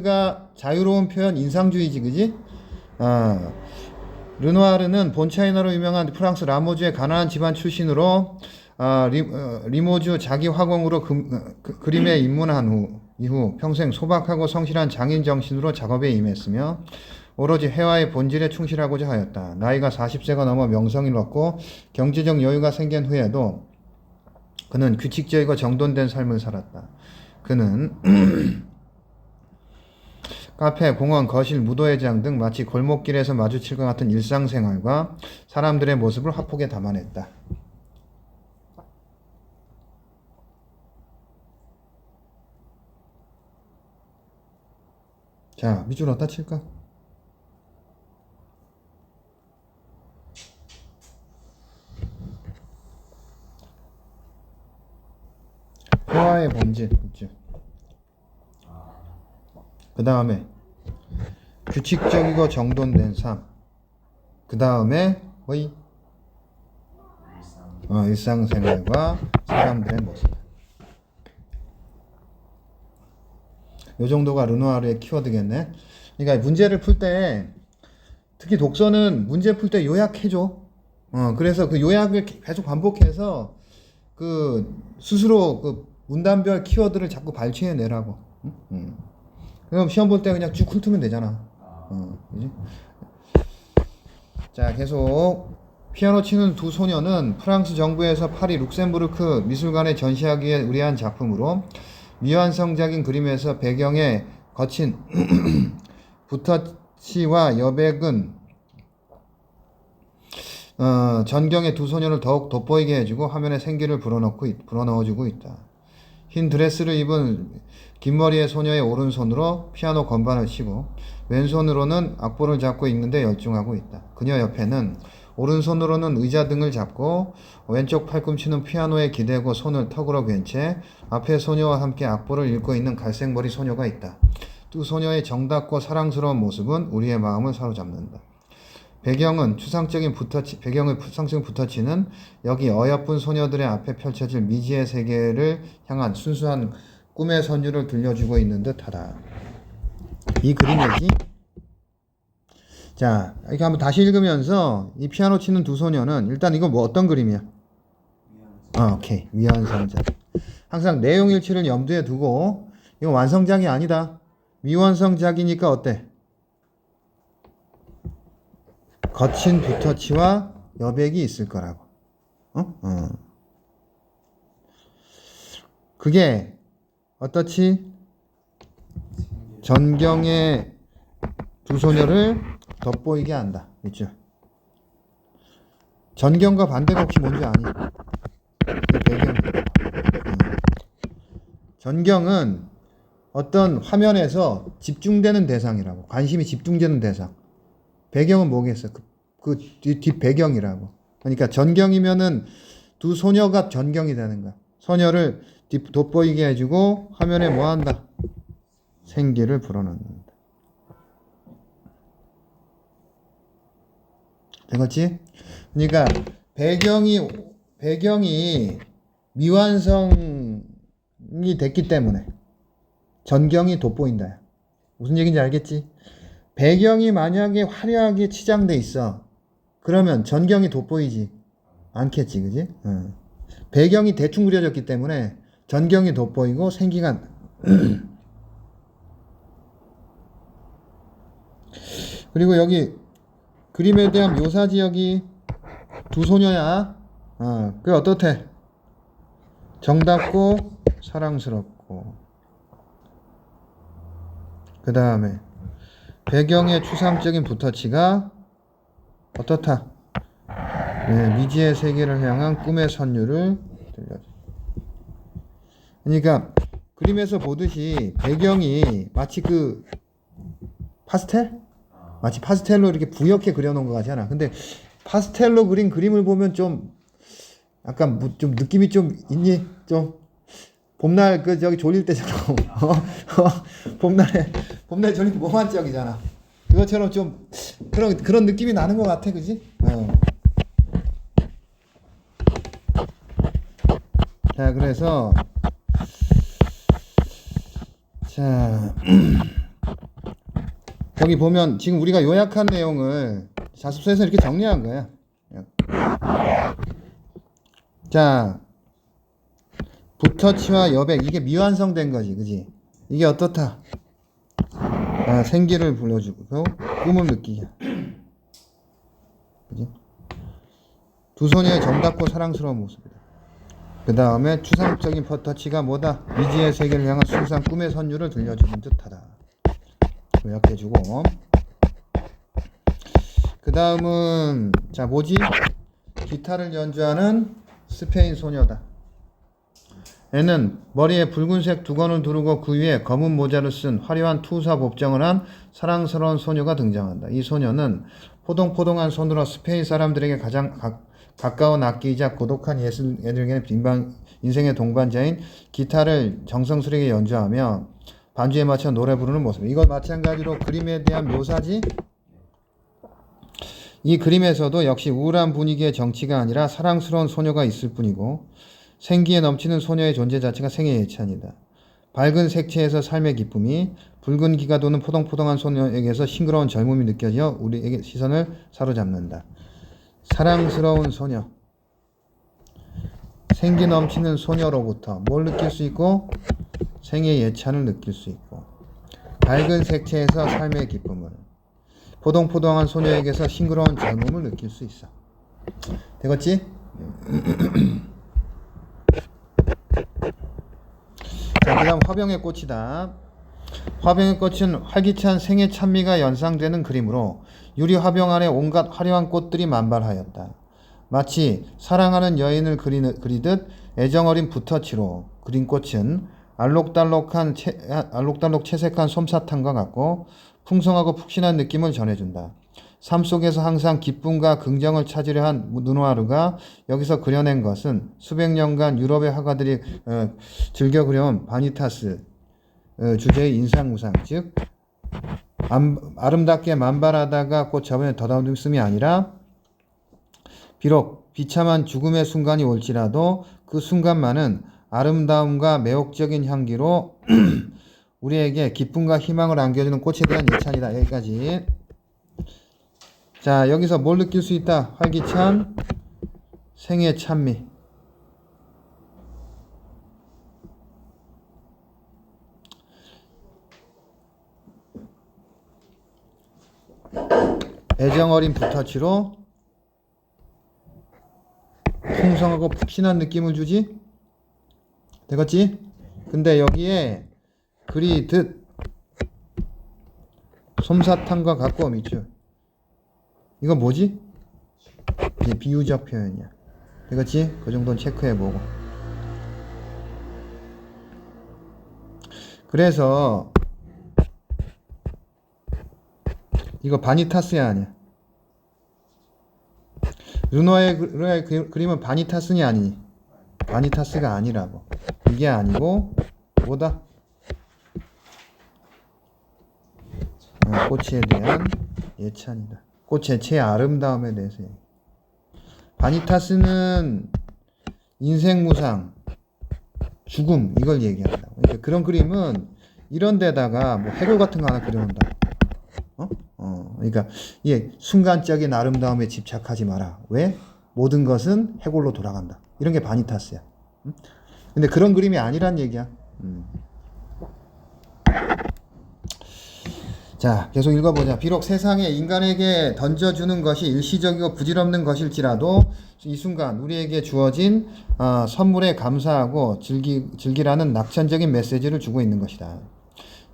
가 자유로운 표현 인상주의지, 그지? 르누아르는 본차이나로 유명한 프랑스 라모주의 가난한 집안 출신으로 리모주 자기 화공으로 그림에 입문한 이후 평생 소박하고 성실한 장인 정신으로 작업에 임했으며 오로지 회화의 본질에 충실하고자 하였다. 나이가 40세가 넘어 명성을 얻고 경제적 여유가 생긴 후에도 그는 규칙적이고 정돈된 삶을 살았다. 그는 카페, 공원, 거실, 무도회장 등 마치 골목길에서 마주칠 것 같은 일상생활과 사람들의 모습을 화폭에 담아냈다. 자, 밑줄 어디다 칠까? 회화의 본질, 있죠. 그 다음에 규칙적이고 정돈된 삶. 그 다음에 일상생활과 사람들의 모습. 요 정도가 르누아르의 키워드겠네. 그러니까 문제를 풀 때, 특히 독서는 문제 풀 때 요약해줘. 그래서 그 요약을 계속 반복해서 스스로 문단별 키워드를 자꾸 발췌해내라고. 그럼 시험 볼 때 그냥 쭉 훑으면 되잖아. 그지? 자, 계속. 피아노 치는 두 소녀는 프랑스 정부에서 파리 룩셈부르크 미술관에 전시하기에 의뢰한 작품으로 미완성작인 그림에서 배경에 거친 붓터치와 여백은 전경의 두 소녀를 더욱 돋보이게 해주고 화면에 생기를 불어넣어주고 있다. 흰 드레스를 입은 긴 머리의 소녀의 오른손으로 피아노 건반을 치고 왼손으로는 악보를 잡고 읽는데 열중하고 있다. 그녀 옆에는 오른손으로는 의자 등을 잡고 왼쪽 팔꿈치는 피아노에 기대고 손을 턱으로 괜 채 앞에 소녀와 함께 악보를 읽고 있는 갈색머리 소녀가 있다. 두 소녀의 정답고 사랑스러운 모습은 우리의 마음을 사로잡는다. 배경의 추상적인 붓터치는 여기 어여쁜 소녀들의 앞에 펼쳐질 미지의 세계를 향한 순수한 꿈의 선율을 들려주고 있는 듯하다. 이 그림이지. 자, 이렇게 한번 다시 읽으면서 이 피아노 치는 두 소녀는 일단 이거 뭐 어떤 그림이야? 오케이. 미완성작. 항상 내용 일치를 염두에 두고 이거 완성작이 아니다. 미완성작이니까 어때? 거친 붓터치와 여백이 있을 거라고. 그게 어떻지? 전경의 두 소녀를 돋보이게 한다. 있죠? 전경과 반대가 혹시 뭔지 아니? 그 배경. 전경은 어떤 화면에서 집중되는 대상이라고. 관심이 집중되는 대상. 배경은 뭐겠어? 그 뒷 배경이라고. 그러니까 전경이면은 두 소녀가 전경이 되는 거야. 소녀를 돋보이게 해주고 화면에 뭐 한다? 생기를 불어넣는다. 되겠지? 그러니까 배경이 미완성이 됐기 때문에 전경이 돋보인다. 무슨 얘기인지 알겠지? 배경이 만약에 화려하게 치장돼 있어. 그러면 전경이 돋보이지 않겠지, 그지? 배경이 대충 그려졌기 때문에 전경이 돋보이고 생기가 그리고 여기 그림에 대한 묘사 지역이 두 소녀야. 그 어떻대? 정답고 사랑스럽고. 그 다음에 배경의 추상적인 붓터치가 어떻다? 네, 미지의 세계를 향한 꿈의 선율을 들려줘. 그러니까 그림에서 보듯이 배경이 마치 마치 파스텔로 이렇게 부옇게 그려놓은 것 같잖아. 근데 파스텔로 그린 그림을 보면 좀 약간 좀 느낌이 좀 있니? 좀 봄날 저기 졸릴 때처럼 봄날 졸리면 몽환적이잖아. 그것처럼 좀 그런 느낌이 나는 것 같아, 그지? 자, 그래서 자 여기 보면 지금 우리가 요약한 내용을 자습서에서 이렇게 정리한 거야. 자, 붓터치와 여백, 이게 미완성된 거지, 그지? 이게 어떻다? 생기를 불러주고 꿈을 느끼게, 그지? 두 소녀의 정답고 사랑스러운 모습이다. 그 다음에 추상적인 붓터치가 뭐다? 미지의 세계를 향한 순수한 꿈의 선율을 들려주는 듯하다. 요약해주고, 그 다음은 자 뭐지? 기타를 연주하는 스페인 소녀다. 애는 머리에 붉은색 두건을 두르고 그 위에 검은 모자를 쓴 화려한 투사 복장을 한 사랑스러운 소녀가 등장한다. 이 소녀는 포동포동한 손으로 스페인 사람들에게 가장 가까운 악기이자 고독한 예술가들에게는 인생의 동반자인 기타를 정성스레게 연주하며 반주에 맞춰 노래 부르는 모습. 이걸 마찬가지로 그림에 대한 묘사지. 이 그림에서도 역시 우울한 분위기의 정치가 아니라 사랑스러운 소녀가 있을 뿐이고 생기에 넘치는 소녀의 존재 자체가 생의 예찬이다. 밝은 색채에서 삶의 기쁨이, 붉은 기가 도는 포동포동한 소녀에게서 싱그러운 젊음이 느껴져 우리에게 시선을 사로잡는다. 사랑스러운 소녀, 생기 넘치는 소녀로부터 뭘 느낄 수 있고? 생의 예찬을 느낄 수 있고, 밝은 색채에서 삶의 기쁨을, 포동포동한 소녀에게서 싱그러운 젊음을 느낄 수 있어. 되겠지? 자, 그 다음 화병의 꽃이다. 화병의 꽃은 활기찬 생의 찬미가 연상되는 그림으로 유리 화병 안에 온갖 화려한 꽃들이 만발하였다. 마치 사랑하는 여인을 그리듯 애정어린 붓터치로 그린 꽃은 알록달록 채색한 솜사탕과 같고 풍성하고 푹신한 느낌을 전해준다. 삶 속에서 항상 기쁨과 긍정을 찾으려 한 르누아르가 여기서 그려낸 것은 수백 년간 유럽의 화가들이 즐겨 그려온 바니타스 주제의 인상무상, 즉 아름답게 만발하다가 꽃 저번에 더듬음이 아니라 비록 비참한 죽음의 순간이 올지라도 그 순간만은 아름다움과 매혹적인 향기로 우리에게 기쁨과 희망을 안겨주는 꽃에 대한 예찬이다. 여기까지. 자, 여기서 뭘 느낄 수 있다? 활기찬 생의 찬미. 애정어린 붓터치로 풍성하고 푹신한 느낌을 주지? 되겠지? 근데 여기에 그리듯 솜사탕과 같고 밑줄. 이거 뭐지? 이게 비유적 표현이야. 되겠지? 그 정도는 체크해보고. 그래서 이거 바니타스야 아니야? 르누아르의 그림은 바니타스니 아니니? 바니타스가 아니라고. 이게 아니고 뭐다? 꽃에 대한 예찬이다. 꽃의 제 아름다움에 대해서. 바니타스는 인생무상, 죽음, 이걸 얘기한다고. 그러니까 그런 그림은 이런 데다가 뭐 해골 같은 거 하나 그려놓는다. 그러니까 예, 순간적인 아름다움에 집착하지 마라. 왜? 모든 것은 해골로 돌아간다. 이런 게 바니타스야. 근데 그런 그림이 아니란 얘기야. 자, 계속 읽어보자. 비록 세상에 인간에게 던져주는 것이 일시적이고 부질없는 것일지라도 이 순간 우리에게 주어진 선물에 감사하고 즐기라는 낙천적인 메시지를 주고 있는 것이다.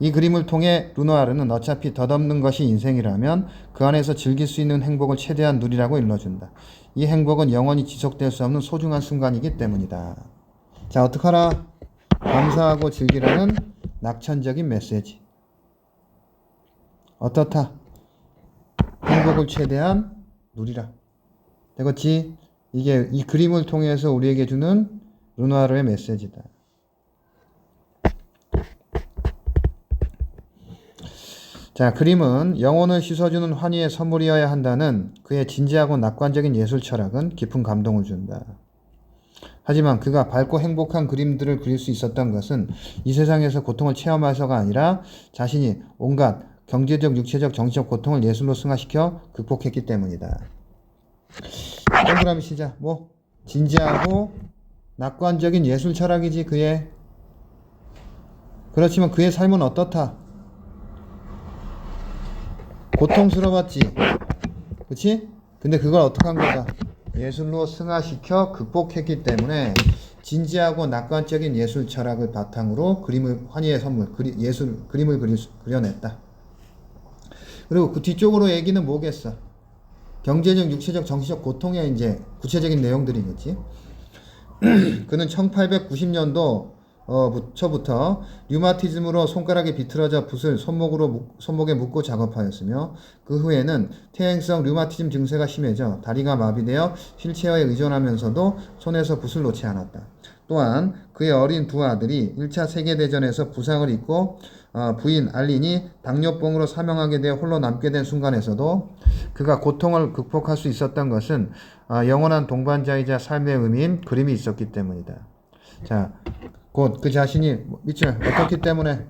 이 그림을 통해 르누아르는 어차피 덧없는 것이 인생이라면 그 안에서 즐길 수 있는 행복을 최대한 누리라고 일러준다. 이 행복은 영원히 지속될 수 없는 소중한 순간이기 때문이다. 자, 어떡하라? 감사하고 즐기라는 낙천적인 메시지. 어떻다? 행복을 최대한 누리라. 되겠지? 이게 이 그림을 통해서 우리에게 주는 르누아르의 메시지다. 자, 그림은 영혼을 씻어주는 환희의 선물이어야 한다는 그의 진지하고 낙관적인 예술 철학은 깊은 감동을 준다. 하지만 그가 밝고 행복한 그림들을 그릴 수 있었던 것은 이 세상에서 고통을 체험해서가 아니라 자신이 온갖 경제적, 육체적, 정신적 고통을 예술로 승화시켜 극복했기 때문이다. 동그라미 시작. 뭐? 진지하고 낙관적인 예술 철학이지 그의. 그렇지만 그의 삶은 어떻다? 고통스러웠지. 그치? 근데 그걸 어떻게 한 거다? 예술로 승화시켜 극복했기 때문에 진지하고 낙관적인 예술 철학을 바탕으로 그림을, 환희의 선물, 그림을 그려냈다. 그리고 그 뒤쪽으로 얘기는 뭐겠어? 경제적, 육체적, 정신적 고통의 이제 구체적인 내용들이겠지. 그는 1890년도 부터 류마티즘으로 손가락이 비틀어져 붓을 손목에 묶고 작업하였으며 그 후에는 퇴행성 류마티즘 증세가 심해져 다리가 마비되어 휠체어에 의존하면서도 손에서 붓을 놓지 않았다. 또한 그의 어린 두 아들이 1차 세계대전에서 부상을 입고 부인 알린이 당뇨병으로 사망하게 되어 홀로 남게 된 순간에서도 그가 고통을 극복할 수 있었던 것은 영원한 동반자이자 삶의 의미인 그림이 있었기 때문이다. 자, 곧 그 자신이 밑줄 어떻기 때문에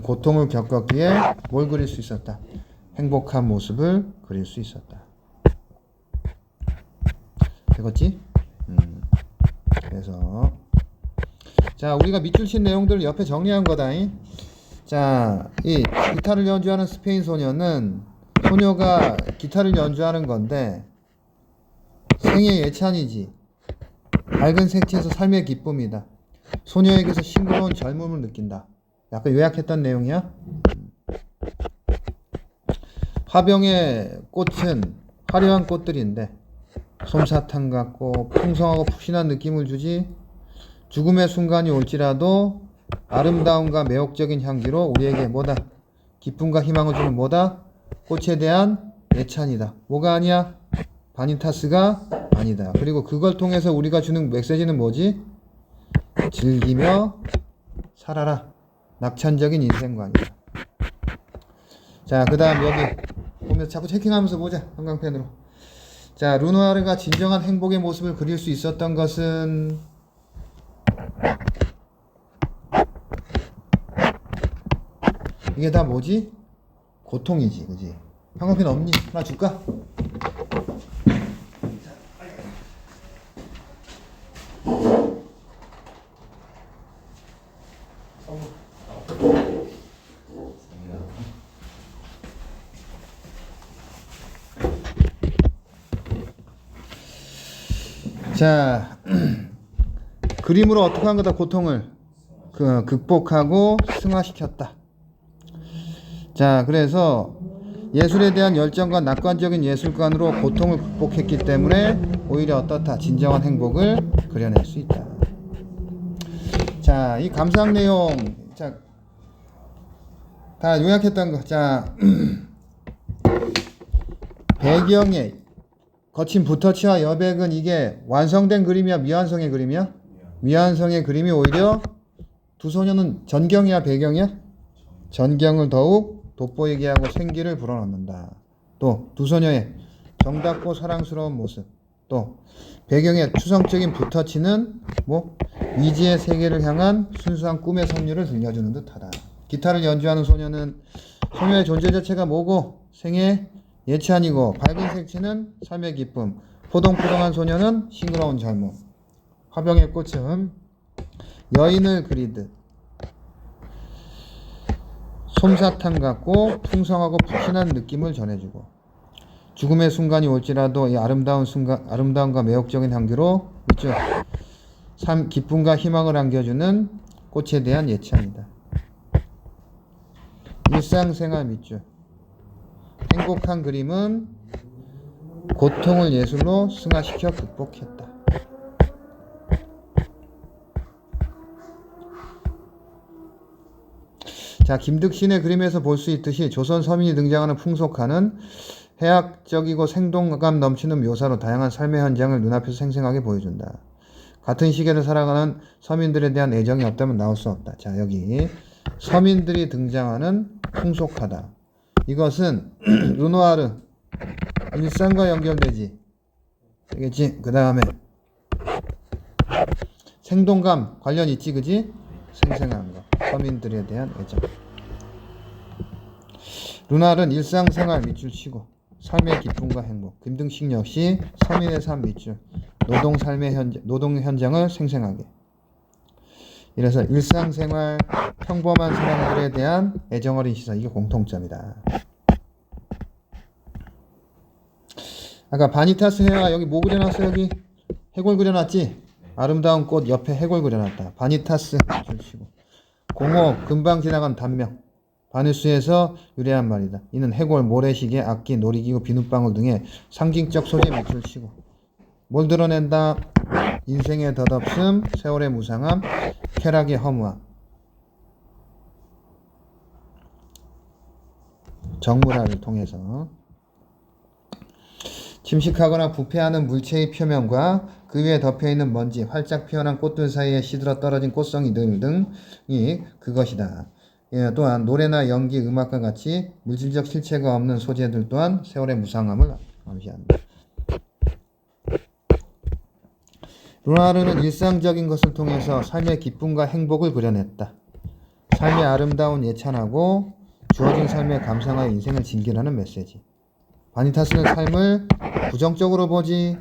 고통을 겪었기에 뭘 그릴 수 있었다? 행복한 모습을 그릴 수 있었다. 되겠지? 그래서 자, 우리가 밑줄 친 내용들을 옆에 정리한 거다. 자, 이 기타를 연주하는 스페인 소녀가 기타를 연주하는 건데 생의 예찬이지. 밝은 색채에서 삶의 기쁨이다. 소녀에게서 싱그러운 젊음을 느낀다. 약간 요약했던 내용이야. 화병의 꽃은 화려한 꽃들인데 솜사탕 같고 풍성하고 푹신한 느낌을 주지. 죽음의 순간이 올지라도 아름다움과 매혹적인 향기로 우리에게 뭐다? 기쁨과 희망을 주는 뭐다? 꽃에 대한 예찬이다. 뭐가 아니야? 바니타스가 아니다. 그리고 그걸 통해서 우리가 주는 메시지는 뭐지? 즐기며 살아라. 낙천적인 인생관이다. 자, 그 다음 여기 보면서 자꾸 체킹하면서 보자. 형광펜으로. 자, 르누아르가 진정한 행복의 모습을 그릴 수 있었던 것은 이게 다 뭐지? 고통이지. 그지? 형광펜 없니? 하나 줄까? 자, 그림으로 어떻게 한 거다? 고통을 극복하고 승화시켰다. 자, 그래서 예술에 대한 열정과 낙관적인 예술관으로 고통을 극복했기 때문에 오히려 어떻다? 진정한 행복을 그려낼 수 있다. 자, 이 감상 내용, 자, 다 요약했던 거. 자, 배경에 거친 붓터치와 여백은 이게 완성된 그림이야? 미완성의 그림이야? 미완성의 그림이 오히려 두 소녀는 전경이야? 배경이야? 전경을 더욱 돋보이게 하고 생기를 불어넣는다. 또 두 소녀의 정답고 사랑스러운 모습. 또 배경의 추상적인 붓터치는 뭐 미지의 세계를 향한 순수한 꿈의 선율을 들려주는 듯하다. 기타를 연주하는 소녀는 소녀의 존재 자체가 뭐고 생의 예찬이고 밝은 색채는 삶의 기쁨. 포동포동한 소녀는 싱그러운 젊음. 화병의 꽃은 여인을 그리듯 솜사탕 같고 풍성하고 푹신한 느낌을 전해주고 죽음의 순간이 올지라도 이 아름다움과 매혹적인 향기로 있죠. 기쁨과 희망을 안겨주는 꽃에 대한 예찬이다. 일상생활 밑줄. 행복한 그림은 고통을 예술로 승화시켜 극복했다. 자, 김득신의 그림에서 볼 수 있듯이 조선 서민이 등장하는 풍속화는 해학적이고 생동감 넘치는 묘사로 다양한 삶의 현장을 눈앞에서 생생하게 보여준다. 같은 시계를 살아가는 서민들에 대한 애정이 없다면 나올 수 없다. 자, 여기 서민들이 등장하는 풍속화다. 이것은 르누아르 일상과 연결되지. 되겠지? 그 다음에 생동감 관련 있지, 그지? 생생한 거. 서민들에 대한 애정. 루날은 일상생활 밑줄 치고 삶의 기쁨과 행복. 김등식 역시 서민의 삶 밑줄. 노동 현장을 생생하게. 이래서 일상생활 평범한 사람들에 대한 애정어린 시선. 이게 공통점이다. 아까 바니타스 해가 여기 뭐 그려놨어? 여기 해골 그려놨지? 아름다운 꽃 옆에 해골 그려놨다. 바니타스 줄치고. 공호 금방 지나간 단명. 바누스에서 유래한 말이다. 이는 해골, 모래시계, 악기, 놀이기구, 비눗방울 등의 상징적 소재 밑줄 치고. 뭘 드러낸다? 인생의 덧없음, 세월의 무상함, 쾌락의 허무함. 정물화를 통해서 침식하거나 부패하는 물체의 표면과 그 위에 덮여있는 먼지, 활짝 피어난 꽃들 사이에 시들어 떨어진 꽃송이 등이 그것이다. 예, 또한 노래나 연기, 음악과 같이 물질적 실체가 없는 소재들 또한 세월의 무상함을 암시한다. 루나르는 일상적인 것을 통해서 삶의 기쁨과 행복을 그려냈다. 삶의 아름다운 예찬하고 주어진 삶에 감상하여 인생을 즐기라는 메시지. 바니타스는 삶을 부정적으로 보지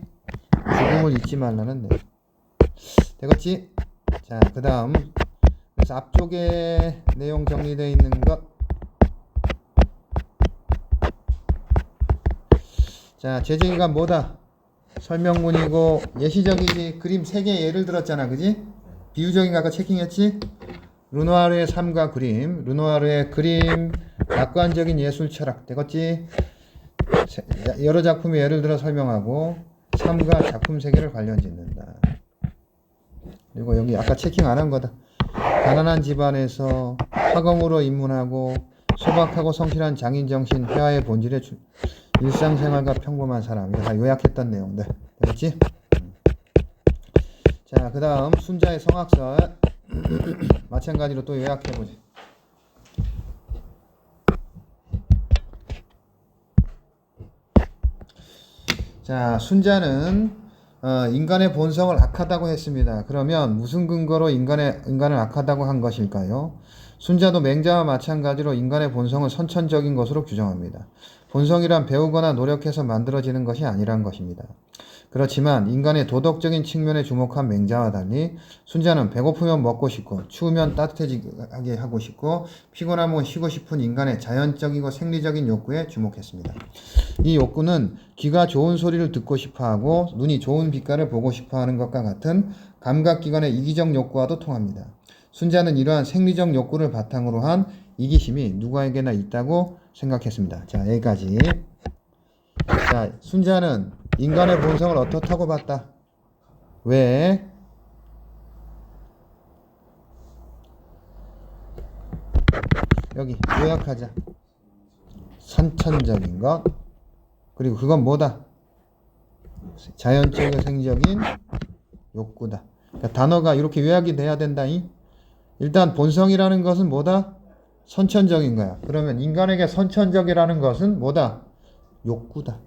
죽음을 잊지 말라는 내용. 되겠지? 자, 그 다음 그래서 앞쪽에 내용 정리되어 있는 것. 자, 재정의가 뭐다? 설명문이고 예시적이지. 그림 3개 예를 들었잖아, 그지? 비유적인 거 아까 체킹했지? 르누아르의 삶과 그림, 르누아르의 그림, 낙관적인 예술 철학. 되겠지? 여러 작품의 예를 들어 설명하고 삶과 작품 세계를 관련 짓는다. 그리고 여기 아까 체킹 안 한 거다. 가난한 집안에서 화검으로 입문하고 소박하고 성실한 장인정신, 회화의 본질의 일상생활과 평범한 사람. 이거 다 요약했던 내용들. 되겠지? 자, 그 다음 순자의 성악설. 마찬가지로 또 요약해보자. 자, 순자는 인간의 본성을 악하다고 했습니다. 그러면 무슨 근거로 인간을 악하다고 한 것일까요? 순자도 맹자와 마찬가지로 인간의 본성을 선천적인 것으로 규정합니다. 본성이란 배우거나 노력해서 만들어지는 것이 아니란 것입니다. 그렇지만 인간의 도덕적인 측면에 주목한 맹자와 달리 순자는 배고프면 먹고 싶고 추우면 따뜻해지게 하고 싶고 피곤하면 쉬고 싶은 인간의 자연적이고 생리적인 욕구에 주목했습니다. 이 욕구는 귀가 좋은 소리를 듣고 싶어하고 눈이 좋은 빛깔을 보고 싶어하는 것과 같은 감각기관의 이기적 욕구와도 통합니다. 순자는 이러한 생리적 욕구를 바탕으로 한 이기심이 누구에게나 있다고 생각했습니다. 자, 여기까지. 자, 순자는 인간의 본성을 어떻다고 봤다? 왜? 여기 요약하자. 선천적인 것. 그리고 그건 뭐다? 자연적이고 생리적인 욕구다. 그러니까 단어가 이렇게 요약이 돼야 된다. 일단 본성이라는 것은 뭐다? 선천적인 거야. 그러면 인간에게 선천적이라는 것은 뭐다? 욕구다.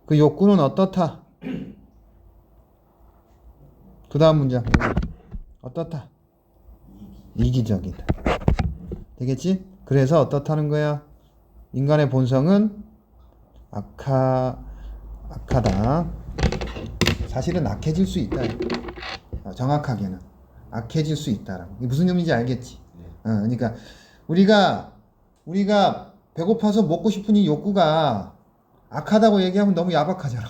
그 욕구는 어떻다? 그 다음 문장. 어떻다? 이기적이다. 되겠지? 그래서 어떻다는 거야? 인간의 본성은 악하다. 사실은 악해질 수 있다. 정확하게는 악해질 수 있다. 이게 무슨 의미인지 알겠지? 그러니까 우리가 배고파서 먹고 싶은 이 욕구가 악하다고 얘기하면 너무 야박하잖아.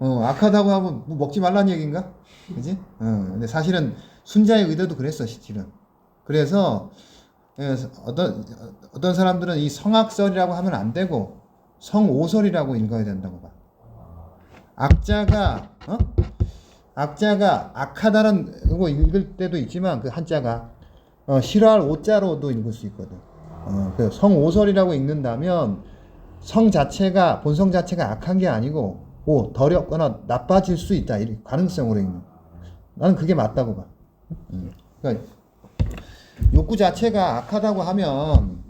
악하다고 하면 뭐 먹지 말라는 얘기인가? 그지? 근데 사실은 순자의 의도도 그랬어, 실은. 그래서 어떤 사람들은 이 성악설이라고 하면 안 되고 성오설이라고 읽어야 된다고 봐. 악자가 악하다는 거 읽을 때도 있지만 그 한자가 싫어할 오자로도 읽을 수 있거든. 그 성오설이라고 읽는다면 본성 자체가 악한 게 아니고 더럽거나 나빠질 수 있다. 이 가능성으로 읽는. 나는 그게 맞다고 봐. 그러니까 욕구 자체가 악하다고 하면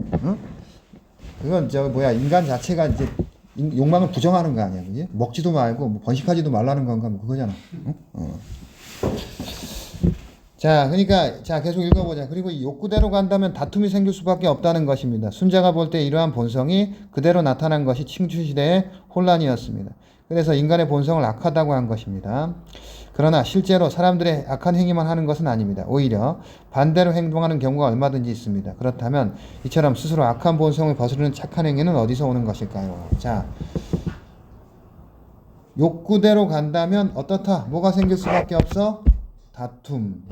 그건 인간 자체가 이제 욕망을 부정하는 거 아니야, 그지? 먹지도 말고 뭐 번식하지도 말라는 건가 뭐 그거잖아. 응? 자, 그러니까 자 계속 읽어보자. 그리고 이 욕구대로 간다면 다툼이 생길 수밖에 없다는 것입니다. 순자가 볼 때 이러한 본성이 그대로 나타난 것이 칭추시대의 혼란이었습니다. 그래서 인간의 본성을 악하다고 한 것입니다. 그러나 실제로 사람들의 악한 행위만 하는 것은 아닙니다. 오히려 반대로 행동하는 경우가 얼마든지 있습니다. 그렇다면 이처럼 스스로 악한 본성을 거스르는 착한 행위는 어디서 오는 것일까요? 자, 욕구대로 간다면 어떻다? 뭐가 생길 수밖에 없어? 다툼.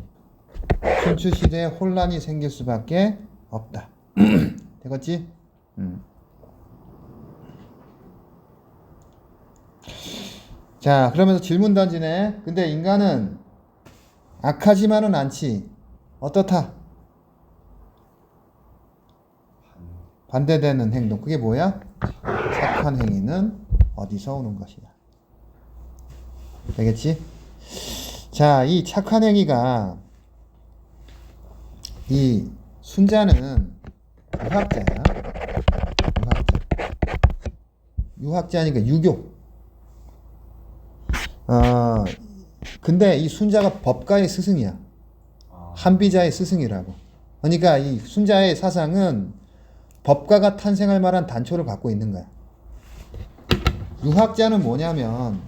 춘추시대에 혼란이 생길 수밖에 없다. 되겠지? 자, 그러면서 질문 던지네. 근데 인간은 악하지만은 않지. 어떻다? 반대되는 행동. 그게 뭐야? 착한 행위는 어디서 오는 것이야. 되겠지? 자, 이 착한 행위가 이 순자는 유학자야. 유학자니까 유교. 근데 이 순자가 법가의 스승이야. 한비자의 스승이라고. 그러니까 이 순자의 사상은 법가가 탄생할 만한 단초를 갖고 있는 거야. 유학자는 뭐냐면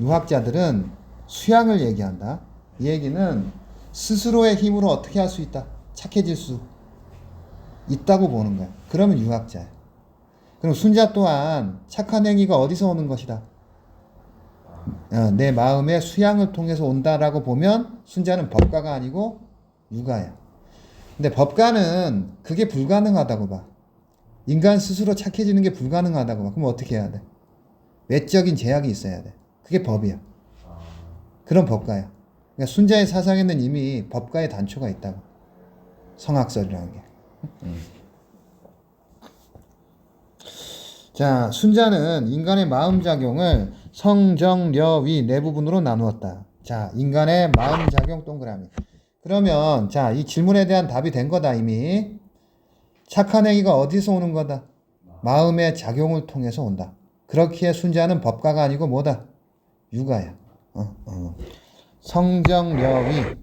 유학자들은 수양을 얘기한다. 이 얘기는 스스로의 힘으로 어떻게 할 수 있다. 착해질 수 있다고 보는 거야. 그러면 유학자야. 그럼 순자 또한 착한 행위가 어디서 오는 것이다. 내 마음의 수양을 통해서 온다라고 보면 순자는 법가가 아니고 유가야. 근데 법가는 그게 불가능하다고 봐. 인간 스스로 착해지는 게 불가능하다고 봐. 그럼 어떻게 해야 돼? 외적인 제약이 있어야 돼. 그게 법이야. 그런 법가야. 그러니까 순자의 사상에는 이미 법가의 단초가 있다고. 성악설이라는 게. 자, 순자는 인간의 마음작용을 성정려위 네 부분으로 나누었다. 자, 인간의 마음작용 동그라미. 그러면 자, 이 질문에 대한 답이 된 거다 이미. 착한 행위가 어디서 오는 거다? 마음의 작용을 통해서 온다. 그렇기에 순자는 법가가 아니고 뭐다? 유가야. 성정려위.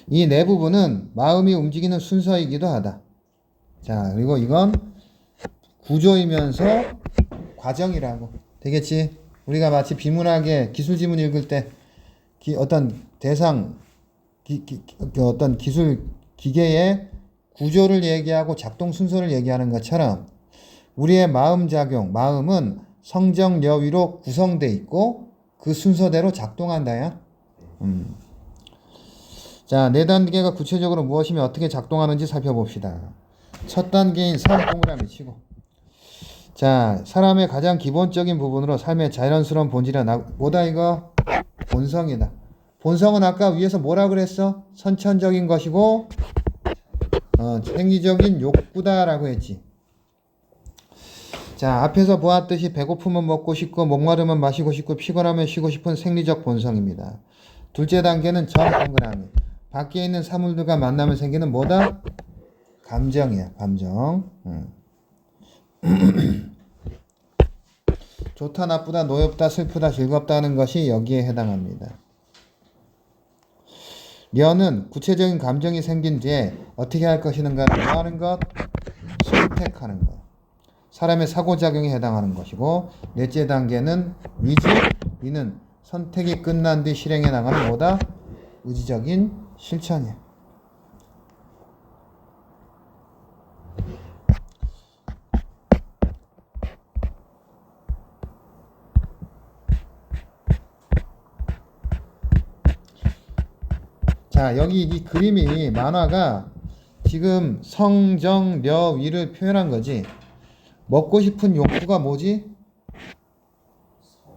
이 네 부분은 마음이 움직이는 순서이기도 하다. 자, 그리고 이건 구조이면서 과정이라고. 되겠지? 우리가 마치 비문학의 기술지문 읽을 때 어떤 대상, 어떤 기술 기계의 구조를 얘기하고 작동 순서를 얘기하는 것처럼 우리의 마음작용, 마음은 성정려위로 구성되어 있고 그 순서대로 작동한다야. 자, 네 단계가 구체적으로 무엇이며 어떻게 작동하는지 살펴봅시다. 첫 단계인 선 동그라미 치고. 자, 사람의 가장 기본적인 부분으로 삶의 자연스러운 본질이 뭐다 이거? 본성이다. 본성은 아까 위에서 뭐라 그랬어? 선천적인 것이고 생리적인 욕구다라고 했지. 자, 앞에서 보았듯이 배고프면 먹고 싶고 목마르면 마시고 싶고 피곤하면 쉬고 싶은 생리적 본성입니다. 둘째 단계는 전 동그라미. 밖에 있는 사물들과 만나면 생기는 뭐다? 감정이야, 감정. 좋다, 나쁘다, 노엽다, 슬프다, 즐겁다 하는 것이 여기에 해당합니다. 려는 구체적인 감정이 생긴 뒤에 어떻게 할 것이는가 하는 것, 선택하는 것. 사람의 사고작용에 해당하는 것이고, 넷째 단계는 위지, 위는 선택이 끝난 뒤 실행해 나가는 뭐다? 의지적인 실천이야. 자, 여기 이 그림이 만화가 지금 성정려위를 표현한 거지. 먹고 싶은 욕구가 뭐지?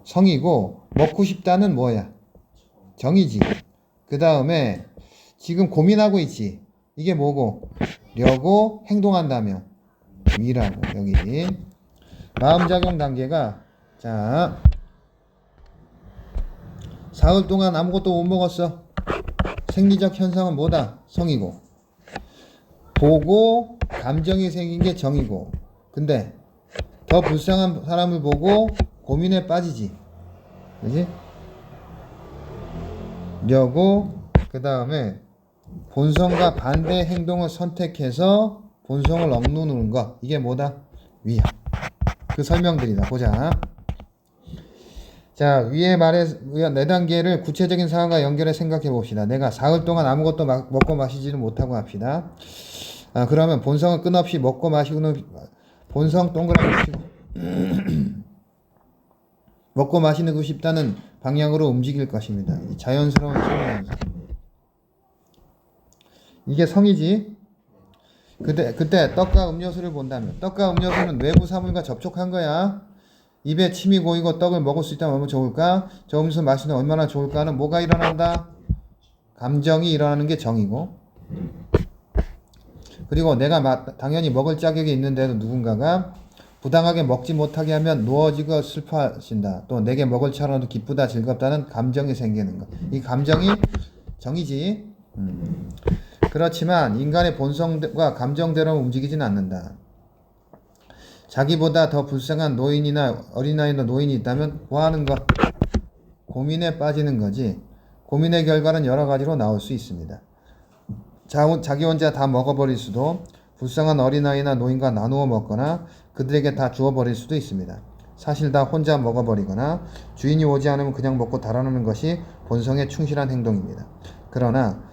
성이고 먹고 싶다는 뭐야? 정이지. 그 다음에 지금 고민하고 있지. 이게 뭐고? 려고 행동한다면 위라고. 여기 마음작용 단계가 자 사흘 동안 아무것도 못 먹었어. 생리적 현상은 뭐다? 성이고 보고 감정이 생긴 게 정이고, 근데 더 불쌍한 사람을 보고 고민에 빠지지. 그지? 려고, 그 다음에 본성과 반대 행동을 선택해서 본성을 억누르는 것. 이게 뭐다? 위야. 그 설명들이다. 보자. 자, 위에 말해, 4단계를 구체적인 상황과 연결해 생각해 봅시다. 내가 사흘 동안 아무것도 먹고 마시지를 못하고 합시다. 그러면 본성은 끊없이 먹고 마시고는, 본성 동그라미 치고, 먹고 마시고 싶다는 방향으로 움직일 것입니다. 자연스러운 성향. 이게 성이지. 그때 떡과 음료수를 본다면, 떡과 음료수는 외부 사물과 접촉한 거야. 입에 침이 고이고 떡을 먹을 수 있다면 얼마나 좋을까? 저 음료수 마시면 얼마나 좋을까는 뭐가 일어난다? 감정이 일어나는 게 정이고, 그리고 내가 당연히 먹을 자격이 있는데도 누군가가 부당하게 먹지 못하게 하면 누워지고 슬퍼하신다. 또 내게 먹을 차로도 기쁘다 즐겁다는 감정이 생기는 것. 이 감정이 정이지. 그렇지만 인간의 본성과 감정대로 움직이진 않는다. 자기보다 더 불쌍한 노인이나 어린아이나 노인이 있다면 뭐 하는 것? 고민에 빠지는 거지. 고민의 결과는 여러 가지로 나올 수 있습니다. 자기 혼자 다 먹어버릴 수도, 불쌍한 어린아이나 노인과 나누어 먹거나 그들에게 다 주어버릴 수도 있습니다. 사실 다 혼자 먹어버리거나 주인이 오지 않으면 그냥 먹고 달아나는 것이 본성에 충실한 행동입니다. 그러나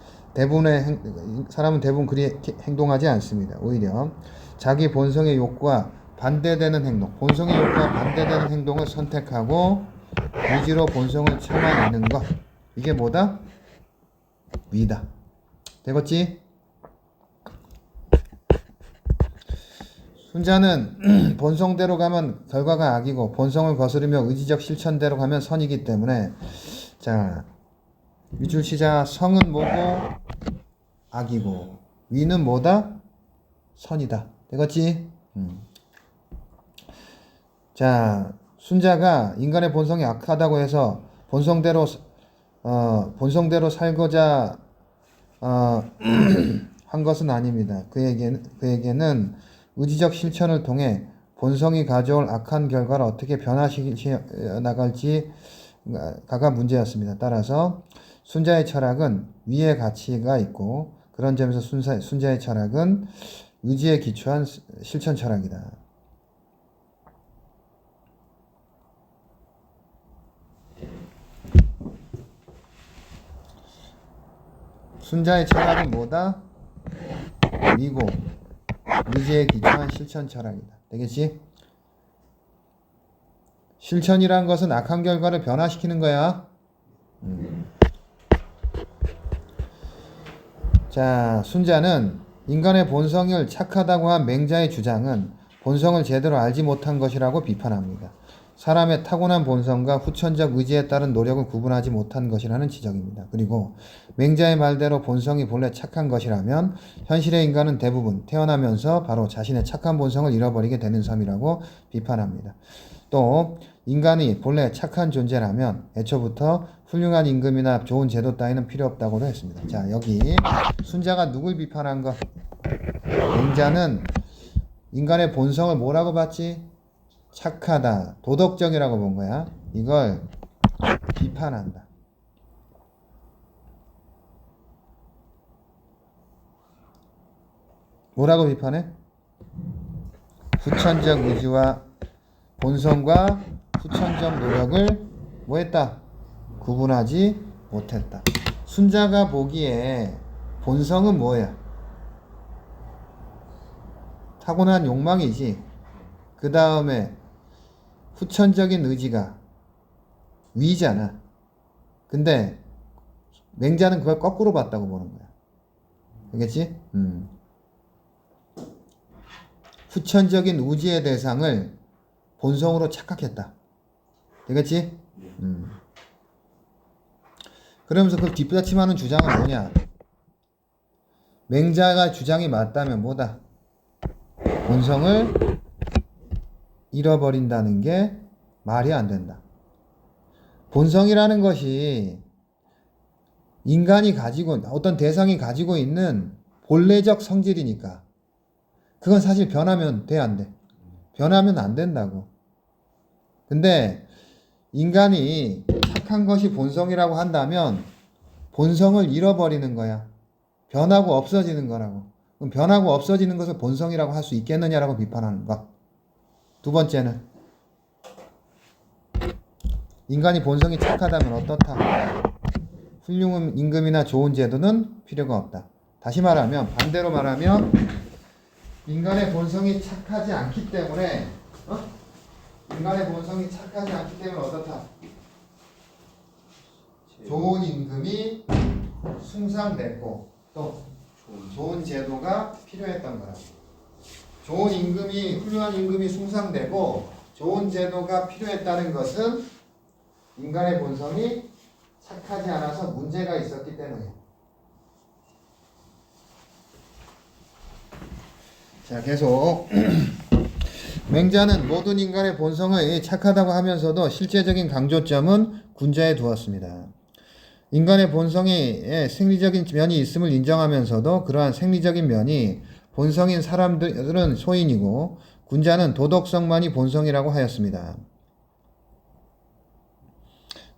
사람은 대부분 그리 행동하지 않습니다. 오히려 자기 본성의 욕구와 반대되는 행동, 본성의 욕구와 반대되는 행동을 선택하고 의지로 본성을 참아내는 것. 이게 뭐다? 위다. 되겠지? 순자는 본성대로 가면 결과가 악이고 본성을 거스르며 의지적 실천대로 가면 선이기 때문에, 자, 밑줄 치자. 성은 뭐고? 악이고 위는 뭐다? 선이다. 되겠지? 자, 순자가 인간의 본성이 악하다고 해서 본성대로 살고자 한 것은 아닙니다. 그에게는 의지적 실천을 통해 본성이 가져올 악한 결과를 어떻게 변화시켜 나갈지가 문제였습니다. 따라서 순자의 철학은 위의 가치가 있고, 그런 점에서 순자의 철학은 의지에 기초한 실천 철학이다. 순자의 철학은 뭐다? 위고 의지에 기초한 실천 철학이다. 되겠지? 실천이란 것은 악한 결과를 변화시키는 거야. 자, 순자는 인간의 본성을 착하다고 한 맹자의 주장은 본성을 제대로 알지 못한 것이라고 비판합니다. 사람의 타고난 본성과 후천적 의지에 따른 노력을 구분하지 못한 것이라는 지적입니다. 그리고 맹자의 말대로 본성이 본래 착한 것이라면 현실의 인간은 대부분 태어나면서 바로 자신의 착한 본성을 잃어버리게 되는 섬이라고 비판합니다. 또 인간이 본래 착한 존재라면 애초부터 훌륭한 임금이나 좋은 제도 따위는 필요 없다고도 했습니다. 자, 여기 순자가 누굴 비판한 거? 맹자는 인간의 본성을 뭐라고 봤지? 착하다, 도덕적이라고 본 거야. 이걸 비판한다. 뭐라고 비판해? 후천적 의지와 본성과 후천적 노력을 뭐 했다? 구분하지 못했다. 순자가 보기에 본성은 뭐야? 타고난 욕망이지. 그 다음에 후천적인 의지가 위잖아. 근데 맹자는 그걸 거꾸로 봤다고 보는 거야. 알겠지? 후천적인 우지의 대상을 본성으로 착각했다. 되겠지? 그러면서 그걸 뒷받침하는 주장은 뭐냐? 맹자가 주장이 맞다면 뭐다? 본성을 잃어버린다는 게 말이 안 된다. 본성이라는 것이 인간이 가지고, 어떤 대상이 가지고 있는 본래적 성질이니까 그건 사실 변하면 돼, 안 돼? 변하면 안 된다고. 근데 인간이 착한 것이 본성이라고 한다면 본성을 잃어버리는 거야. 변하고 없어지는 거라고. 그럼 변하고 없어지는 것을 본성이라고 할 수 있겠느냐라고 비판하는 거. 두 번째는 인간이 본성이 착하다면 어떻다? 훌륭한 임금이나 좋은 제도는 필요가 없다. 다시 말하면, 반대로 말하면 인간의 본성이 착하지 않기 때문에 인간의 본성이 착하지 않기 때문에 어떻다? 좋은 임금이 숭상됐고 또 좋은 제도가 필요했던 거라. 좋은 임금이, 훌륭한 임금이 숭상되고 좋은 제도가 필요했다는 것은 인간의 본성이 착하지 않아서 문제가 있었기 때문이에요. 자, 계속 맹자는 모든 인간의 본성을 착하다고 하면서도 실제적인 강조점은 군자에 두었습니다. 인간의 본성에 생리적인 면이 있음을 인정하면서도 그러한 생리적인 면이 본성인 사람들은 소인이고 군자는 도덕성만이 본성이라고 하였습니다.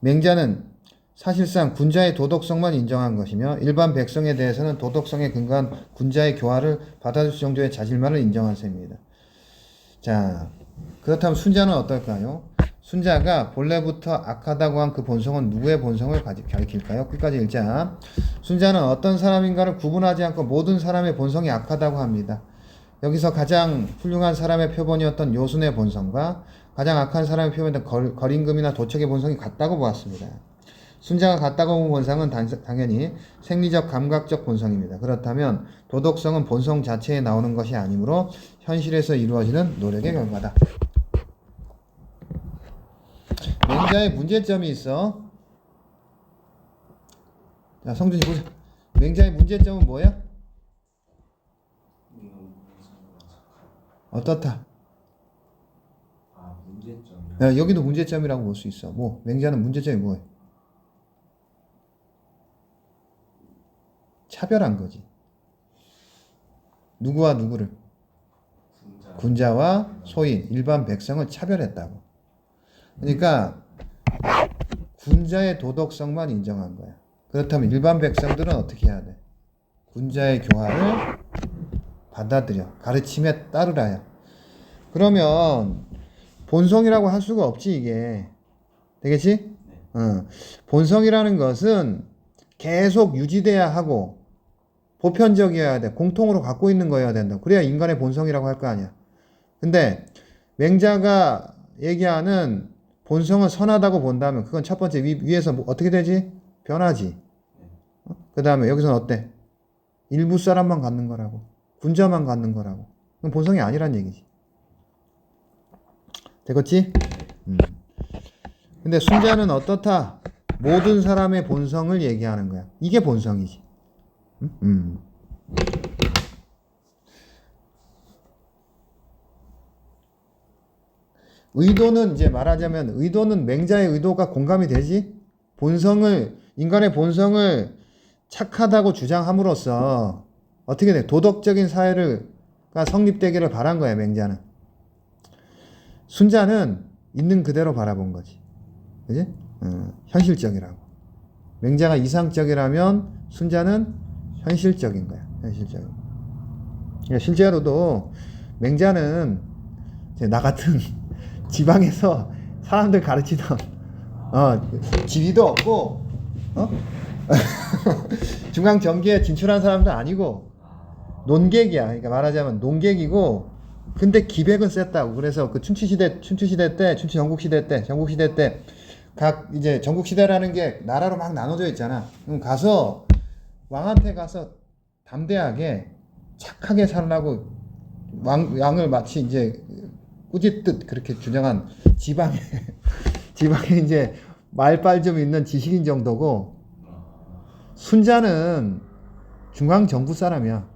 맹자는 사실상 군자의 도덕성만 인정한 것이며 일반 백성에 대해서는 도덕성에 근거한 군자의 교화를 받아줄 정도의 자질만을 인정한 셈입니다. 자, 그렇다면 순자는 어떨까요? 순자가 본래부터 악하다고 한 그 본성은 누구의 본성을 가리킬까요? 끝까지 읽자. 순자는 어떤 사람인가를 구분하지 않고 모든 사람의 본성이 악하다고 합니다. 여기서 가장 훌륭한 사람의 표본이었던 요순의 본성과 가장 악한 사람의 표본이었던 거림금이나 도척의 본성이 같다고 보았습니다. 순자가 같다고 본 본성은 당연히 생리적 감각적 본성입니다. 그렇다면 도덕성은 본성 자체에 나오는 것이 아니므로 현실에서 이루어지는 노력의 결과다. 맹자의 문제점이 있어. 자, 성준이 보자. 맹자의 문제점은 뭐야? 어떻다? 문제점이요? 야, 여기도 문제점이라고 볼 수 있어. 뭐 맹자는 문제점이 뭐야? 차별한 거지. 누구와 누구를? 군자와 소인, 일반 백성을 차별했다고. 그러니까 군자의 도덕성만 인정한 거야. 그렇다면 일반 백성들은 어떻게 해야 돼? 군자의 교화를 받아들여. 가르침에 따르라야. 그러면 본성이라고 할 수가 없지, 이게. 되겠지? 본성이라는 것은 계속 유지돼야 하고 보편적이어야 돼. 공통으로 갖고 있는 거여야 된다. 그래야 인간의 본성이라고 할 거 아니야. 근데 맹자가 얘기하는 본성은 선하다고 본다면 그건 첫 번째 위에서 뭐 어떻게 되지? 변하지. 그 다음에 여기서는 어때? 일부 사람만 갖는 거라고. 군자만 갖는 거라고. 그건 본성이 아니란 얘기지. 되겠지? 근데 순자는 어떻다? 모든 사람의 본성을 얘기하는 거야. 이게 본성이지. 의도는 이제 말하자면 의도는 맹자의 의도가 공감이 되지? 인간의 본성을 착하다고 주장함으로써 어떻게 돼? 도덕적인 사회가 성립되기를 바란 거야, 맹자는. 순자는 있는 그대로 바라본 거지. 그지? 현실적이라고. 맹자가 이상적이라면 순자는 현실적인 거야. 현실적인. 그러니까 실제로도 맹자는 나 같은 지방에서 사람들 가르치던 지위도 없고 중앙 정계에 진출한 사람도 아니고 논객이야. 그러니까 말하자면 논객이고 근데 기백은 셌다고. 그래서 그 춘추 전국시대 때 각 이제 전국시대라는 게 나라로 막 나눠져 있잖아. 그럼 가서 왕한테 가서 담대하게 착하게 살라고 왕을 마치 이제 꾸짖듯 그렇게 주장한 지방에 이제 말빨 좀 있는 지식인 정도고 순자는 중앙 정부 사람이야.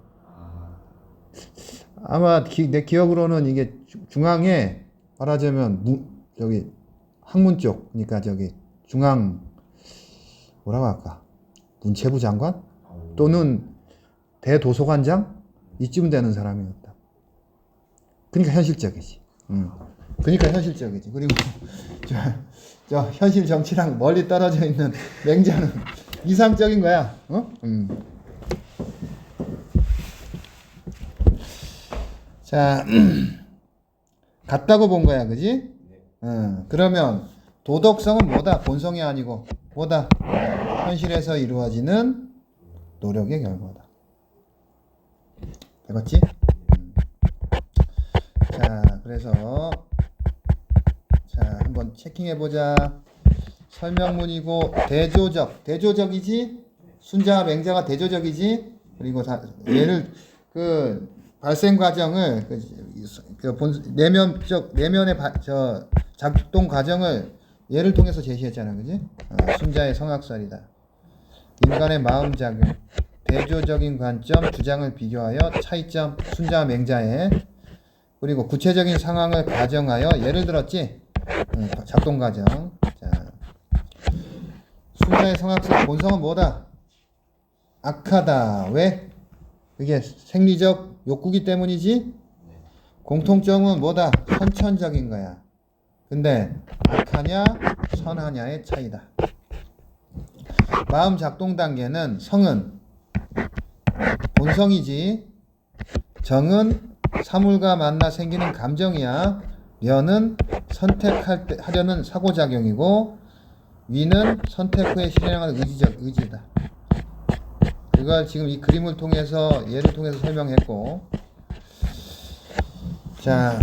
아마 내 기억으로는 이게 중앙에 말하자면 저기 학문 쪽, 그러니까 저기 중앙 뭐라고 할까? 문체부 장관 또는 대도서관장 이쯤 되는 사람이었다. 그러니까 현실적이지. 그러니까 현실적이지. 그리고 저 현실 정치랑 멀리 떨어져 있는 맹자는 이상적인 거야. 어? 자, 같다고 본 거야, 그지? 그러면 도덕성은 뭐다? 본성이 아니고 뭐다? 현실에서 이루어지는 노력의 결과다. 되겠지? 자, 그래서 자, 한번 체킹해보자. 설명문이고 대조적이지? 순자와 맹자가 대조적이지? 그리고 얘를 그 발생 과정을 내면의 작동 과정을 예를 통해서 제시했잖아, 그지? 순자의 성악설이다. 인간의 마음작용, 대조적인 관점, 주장을 비교하여 차이점, 순자와 맹자의 그리고 구체적인 상황을 가정하여 예를 들었지. 작동 과정. 자, 순자의 성악설 본성은 뭐다? 악하다. 왜? 그게 생리적 욕구기 때문이지. 공통점은 뭐다? 선천적인 거야. 근데 악하냐 선하냐의 차이다. 마음 작동 단계는 성은 본성이지, 정은 사물과 만나 생기는 감정이야. 려는 선택하려는 사고작용이고, 위는 선택 후에 실행하는 의지다. 그걸 지금 이 그림을 통해서 예를 통해서 설명했고, 자,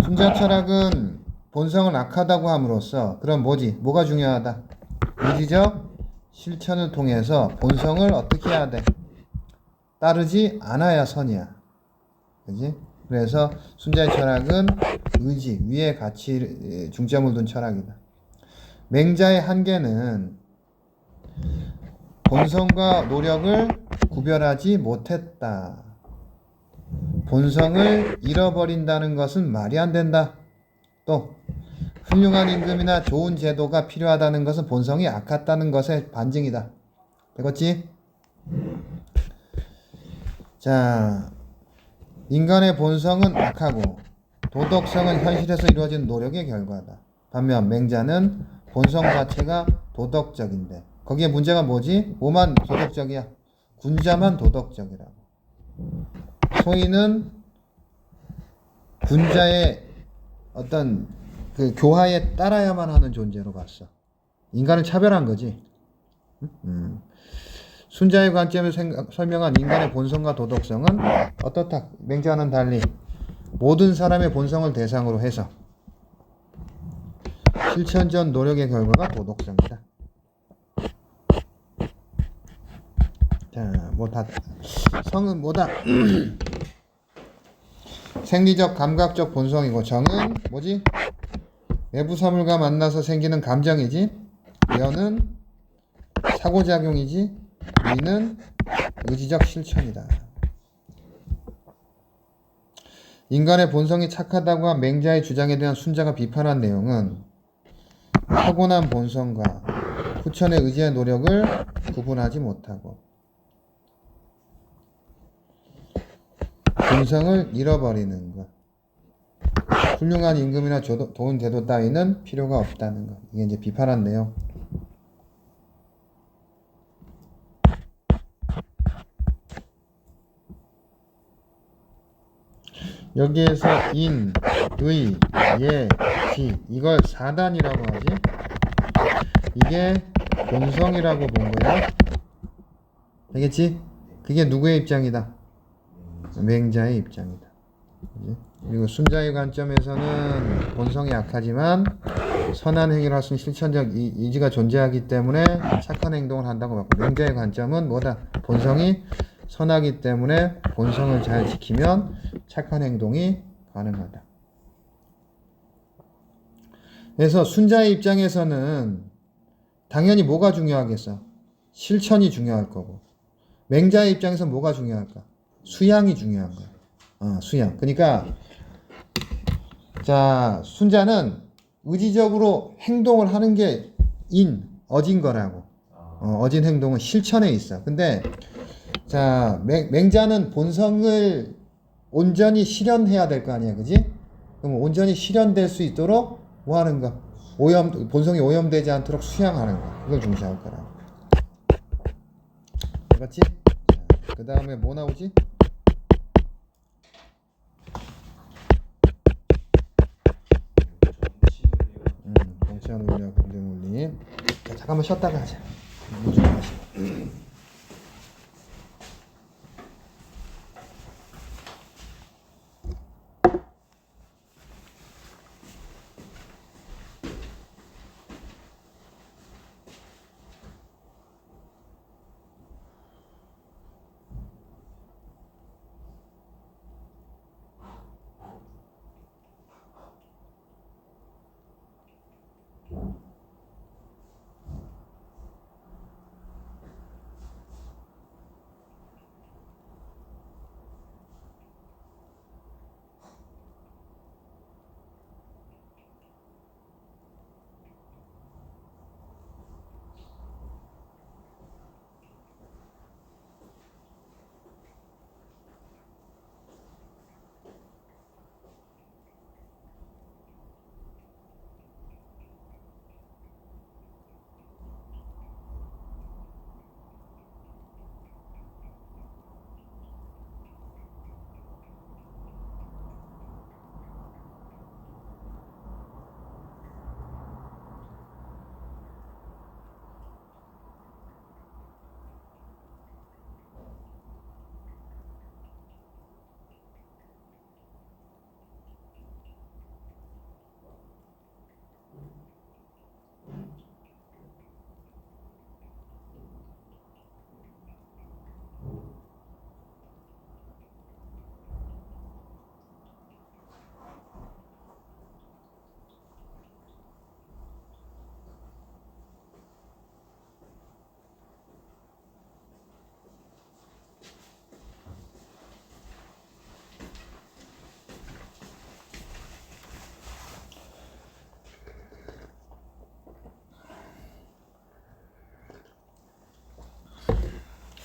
순자 철학은 본성을 악하다고 함으로써 그럼 뭐가 중요하다? 의지적 실천을 통해서 본성을 어떻게 해야 돼? 따르지 않아야 선이야. 그지? 그래서 순자의 철학은 의지, 위의 가치 중점을 둔 철학이다. 맹자의 한계는 본성과 노력을 구별하지 못했다. 본성을 잃어버린다는 것은 말이 안 된다. 또 훌륭한 임금이나 좋은 제도가 필요하다는 것은 본성이 악했다는 것의 반증이다. 되겠지? 자, 인간의 본성은 악하고 도덕성은 현실에서 이루어진 노력의 결과다. 반면 맹자는 본성 자체가 도덕적인데 거기에 문제가 뭐지? 뭐만 도덕적이야? 군자만 도덕적이라고. 소인은 군자의 어떤 그 교화에 따라야만 하는 존재로 봤어. 인간을 차별한 거지. 순자의 관점에서 설명한 인간의 본성과 도덕성은 어떻다? 맹자와는 달리 모든 사람의 본성을 대상으로 해서 실천적 노력의 결과가 도덕성이다. 자, 성은 뭐다? 생리적 감각적 본성이고 정은 뭐지? 외부 사물과 만나서 생기는 감정이지. 여는 사고작용이지. 위는 의지적 실천이다. 인간의 본성이 착하다고 한 맹자의 주장에 대한 순자가 비판한 내용은 타고난 본성과 후천의 의지의 노력을 구분하지 못하고 본성을 잃어버리는 것, 훌륭한 임금이나 좋은 제도 따위는 필요가 없다는 것. 이게 이제 비판한 내용. 여기에서 인, 의, 예, 지 이걸 사단이라고 하지. 이게 본성이라고 본 거야. 알겠지? 그게 누구의 입장이다? 맹자의 입장이다. 그치? 그리고 순자의 관점에서는 본성이 약하지만 선한 행위를 할 수 있는 실천적 의지가 존재하기 때문에 착한 행동을 한다고 봤고, 맹자의 관점은 뭐다? 본성이 선하기 때문에 본성을 잘 지키면 착한 행동이 가능하다. 그래서 순자의 입장에서는 당연히 뭐가 중요하겠어? 실천이 중요할 거고, 맹자의 입장에서 뭐가 중요할까? 수양이 중요한 거야. 수양. 그러니까 자, 순자는 의지적으로 행동을 하는 게 어진 거라고. 어진 행동은 실천에 있어. 근데 자, 맹자는 본성을 온전히 실현해야 될 거 아니야, 그지? 그럼 온전히 실현될 수 있도록 뭐 하는 거? 본성이 오염되지 않도록 수양하는 거. 그걸 중시할 거라. 맞지? 그 다음에 뭐 나오지? 정치한 논리와 경제 논리. 자, 잠깐만 쉬었다가 하자. 물 좀 마시고.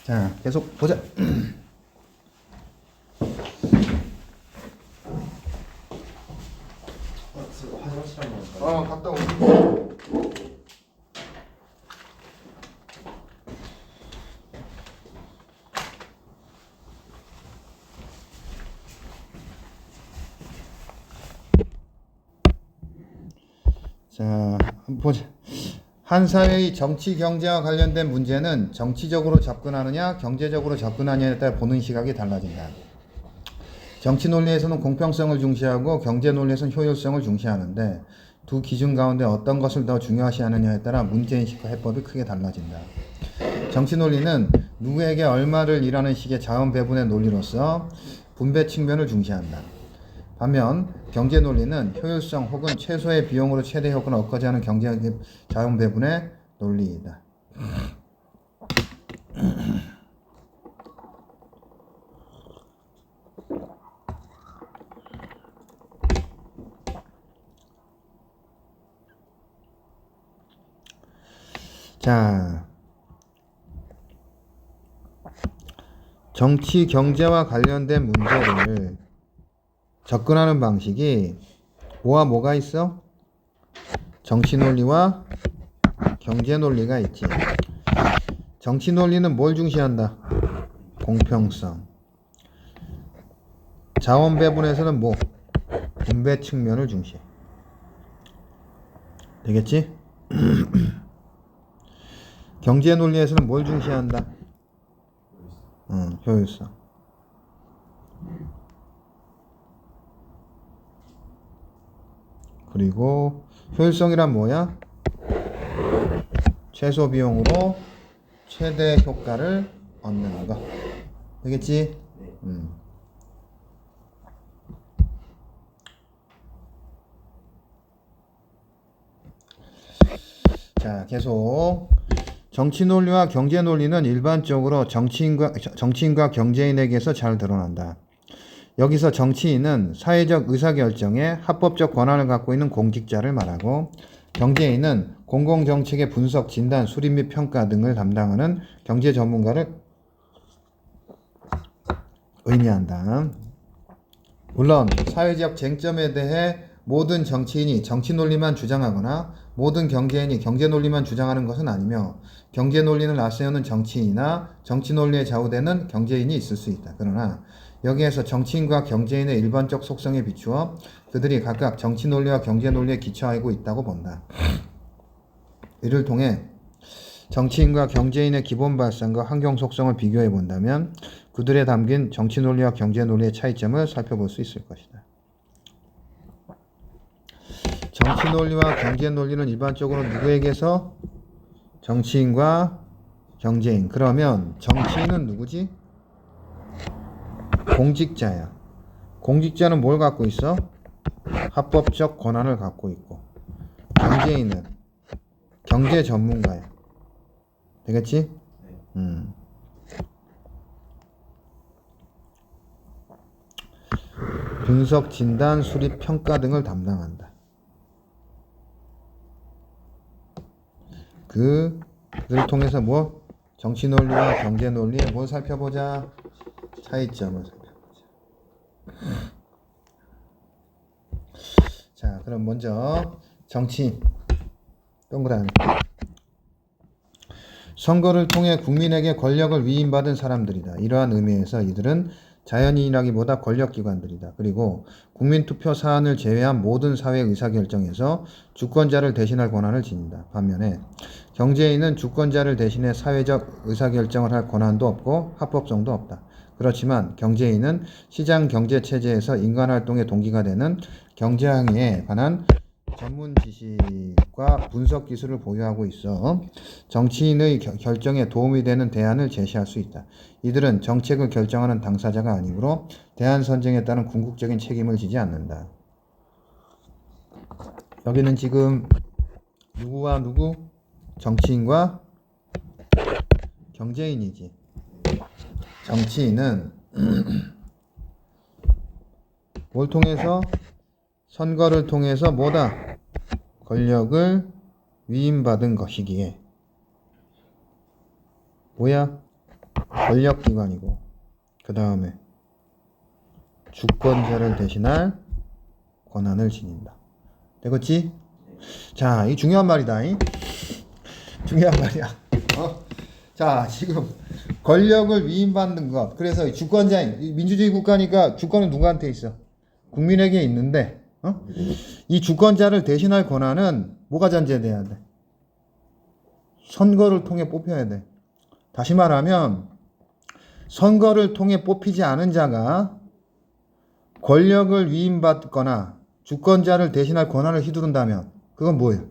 자, 계속 보자. 갔다 오고. 자, 한번 보자. 한 사회의 정치 경제와 관련된 문제는 정치적으로 접근하느냐 경제적으로 접근하느냐에 따라 보는 시각이 달라진다. 정치 논리에서는 공평성을 중시하고 경제 논리에서는 효율성을 중시하는데 두 기준 가운데 어떤 것을 더 중요시하느냐에 따라 문제인식과 해법이 크게 달라진다. 정치 논리는 누구에게 얼마를 일하는 식의 자원 배분의 논리로서 분배 측면을 중시한다. 반면 경제 논리는 효율성 혹은 최소의 비용으로 최대 효과를 얻고자 하는 경제 자원 배분의 논리이다. 자, 정치 경제와 관련된 문제를 접근하는 방식이 뭐와 뭐가 있어? 정치 논리와 경제 논리가 있지. 정치 논리는 뭘 중시한다? 공평성. 자원 배분에서는 뭐? 분배 측면을 중시해. 되겠지? 경제 논리에서는 뭘 중시한다? 효율성. 그리고 효율성이란 뭐야? 최소 비용으로 최대 효과를 얻는 거. 되겠지? 자, 계속. 정치 논리와 경제 논리는 일반적으로 정치인과 경제인에게서 잘 드러난다. 여기서 정치인은 사회적 의사결정에 합법적 권한을 갖고 있는 공직자를 말하고, 경제인은 공공정책의 분석, 진단, 수립 및 평가 등을 담당하는 경제 전문가를 의미한다. 물론 사회적 쟁점에 대해 모든 정치인이 정치 논리만 주장하거나 모든 경제인이 경제 논리만 주장하는 것은 아니며 경제 논리를 앞세우는 정치인이나 정치 논리에 좌우되는 경제인이 있을 수 있다. 그러나 여기에서 정치인과 경제인의 일반적 속성에 비추어 그들이 각각 정치 논리와 경제 논리에 기초하고 있다고 본다. 이를 통해 정치인과 경제인의 기본 발상과 환경 속성을 비교해 본다면 그들에 담긴 정치 논리와 경제 논리의 차이점을 살펴볼 수 있을 것이다. 정치 논리와 경제 논리는 일반적으로 누구에게서? 정치인과 경제인. 그러면 정치인은 누구지? 공직자야. 공직자는 뭘 갖고 있어? 합법적 권한을 갖고 있고, 경제인은 경제 전문가야. 되겠지? 분석, 진단, 수립, 평가 등을 담당한다. 그들을 통해서 뭐? 정치 논리와 경제 논리에 뭘 살펴보자? 차이점을 살펴보자. 자, 그럼 먼저 정치인 동그라미. 선거를 통해 국민에게 권력을 위임받은 사람들이다. 이러한 의미에서 이들은 자연인이라기보다 권력기관들이다. 그리고 국민투표 사안을 제외한 모든 사회 의사결정에서 주권자를 대신할 권한을 지닌다. 반면에 경제인은 주권자를 대신해 사회적 의사결정을 할 권한도 없고 합법성도 없다. 그렇지만 경제인은 시장 경제체제에서 인간활동의 동기가 되는 경제행위에 관한 전문 지식과 분석 기술을 보유하고 있어 정치인의 결정에 도움이 되는 대안을 제시할 수 있다. 이들은 정책을 결정하는 당사자가 아니므로 대안 선정에 따른 궁극적인 책임을 지지 않는다. 여기는 지금 누구와 누구? 정치인과 경제인이지. 정치인은 뭘 통해서? 선거를 통해서 뭐다? 권력을 위임받은 것이기에 뭐야? 권력기관이고 그 다음에 주권자를 대신할 권한을 지닌다. 되겠지? 자, 이 중요한 말이다. 중요한 말이야. 자, 지금 권력을 위임받는 것. 그래서 주권자인, 민주주의 국가니까 주권은 누구한테 있어? 국민에게 있는데 이 주권자를 대신할 권한은 뭐가 전제돼야 돼? 선거를 통해 뽑혀야 돼. 다시 말하면 선거를 통해 뽑히지 않은 자가 권력을 위임받거나 주권자를 대신할 권한을 휘두른다면 그건 뭐예요?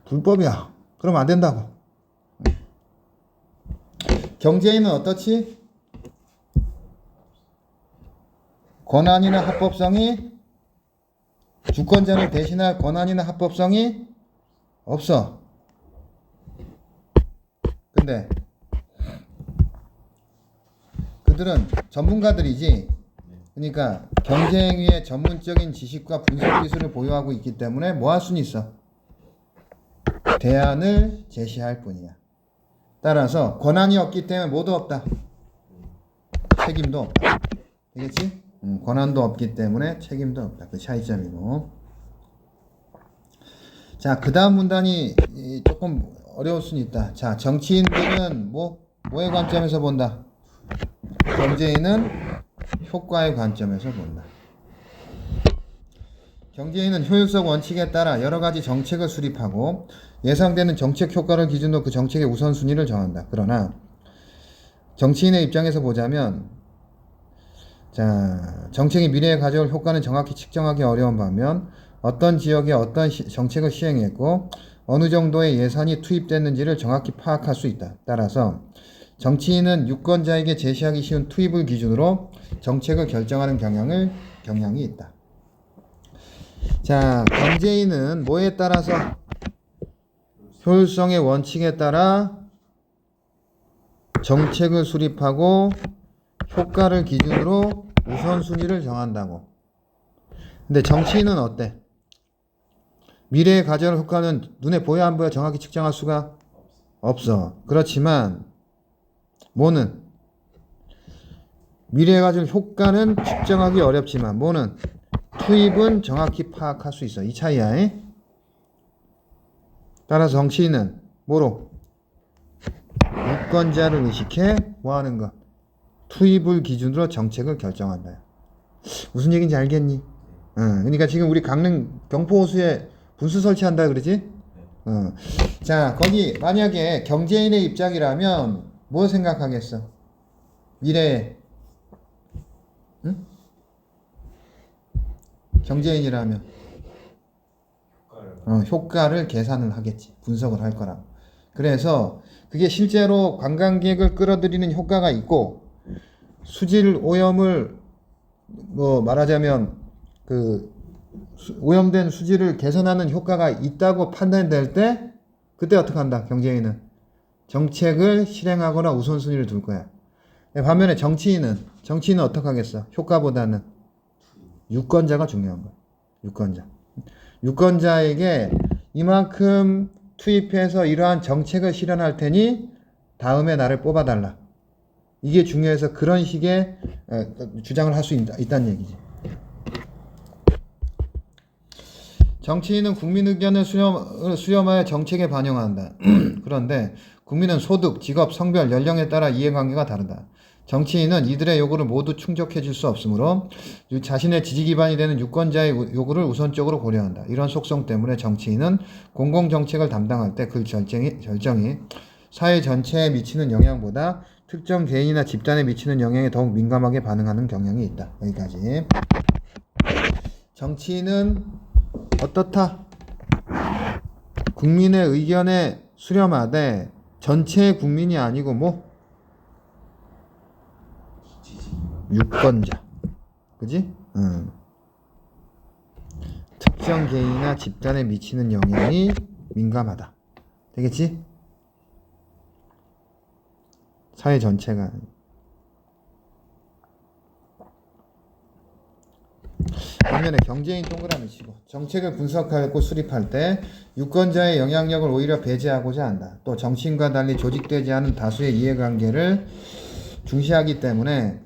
불법이야. 그러면 안 된다고. 경제인은 어떻지? 권한이나 합법성이 주권자를 대신할 권한이나 합법성이 없어. 근데 그들은 전문가들이지. 그러니까 경제행위의 전문적인 지식과 분석 기술을 보유하고 있기 때문에 뭐 할 수는 있어? 대안을 제시할 뿐이야. 따라서 권한이 없기 때문에 뭐도 없다. 책임도 없다. 되겠지? 권한도 없기 때문에 책임도 없다. 그 차이점이고. 자, 그 다음 문단이 조금 어려울 수는 있다. 자, 정치인들은 뭐의 관점에서 본다? 경제인은 효과의 관점에서 본다. 경제인은 효율성 원칙에 따라 여러 가지 정책을 수립하고 예상되는 정책 효과를 기준으로 그 정책의 우선순위를 정한다. 그러나 정치인의 입장에서 보자면 자, 정책이 미래에 가져올 효과는 정확히 측정하기 어려운 반면 어떤 지역에 어떤 정책을 시행했고 어느 정도의 예산이 투입됐는지를 정확히 파악할 수 있다. 따라서 정치인은 유권자에게 제시하기 쉬운 투입을 기준으로 정책을 결정하는 경향이 있다. 자, 경제인은 뭐에 따라서? 효율성의 원칙에 따라 정책을 수립하고 효과를 기준으로 우선순위를 정한다고. 근데 정치인은 어때? 미래에 가져올 효과는 눈에 보여 안 보여 정확히 측정할 수가 없어. 그렇지만 뭐는 미래에 가질 효과는 측정하기 어렵지만 뭐는 투입은 정확히 파악할 수 있어. 이 차이야. 따라서 정치인은 뭐로? 유권자를 의식해 뭐하는 거? 투입을 기준으로 정책을 결정한다. 무슨 얘기인지 알겠니? 그러니까 지금 우리 강릉 경포호수에 분수 설치한다 그러지? 자, 거기 만약에 경제인의 입장이라면 뭐 생각하겠어? 미래에 응? 경제인이라면 효과를 계산을 하겠지. 분석을 할 거라고. 그래서 그게 실제로 관광객을 끌어들이는 효과가 있고 수질 오염을 뭐 말하자면 그 오염된 수질을 개선하는 효과가 있다고 판단될 때 그때 어떻게 한다? 경제인은 정책을 실행하거나 우선순위를 둘 거야. 반면에 정치인은 어떻게 하겠어? 효과보다는 유권자가 중요한 거야. 유권자에게 이만큼 투입해서 이러한 정책을 실현할 테니 다음에 나를 뽑아달라. 이게 중요해서 그런 식의 주장을 할 수 있다는 얘기지. 정치인은 국민 의견을 수렴하여 정책에 반영한다. 그런데 국민은 소득, 직업, 성별, 연령에 따라 이해관계가 다르다. 정치인은 이들의 요구를 모두 충족해 줄 수 없으므로 자신의 지지 기반이 되는 유권자의 요구를 우선적으로 고려한다. 이런 속성 때문에 정치인은 공공정책을 담당할 때 그 결정이 사회 전체에 미치는 영향보다 특정 개인이나 집단에 미치는 영향에 더욱 민감하게 반응하는 경향이 있다. 여기까지. 정치인은 어떻다? 국민의 의견에 수렴하되 전체 국민이 아니고 뭐? 유권자. 그지? 특정 개인이나 집단에 미치는 영향이 민감하다. 되겠지? 사회 전체가. 반면에 경제인 동그라미 치고 정책을 분석하고 수립할 때 유권자의 영향력을 오히려 배제하고자 한다. 또 정치인과 달리 조직되지 않은 다수의 이해관계를 중시하기 때문에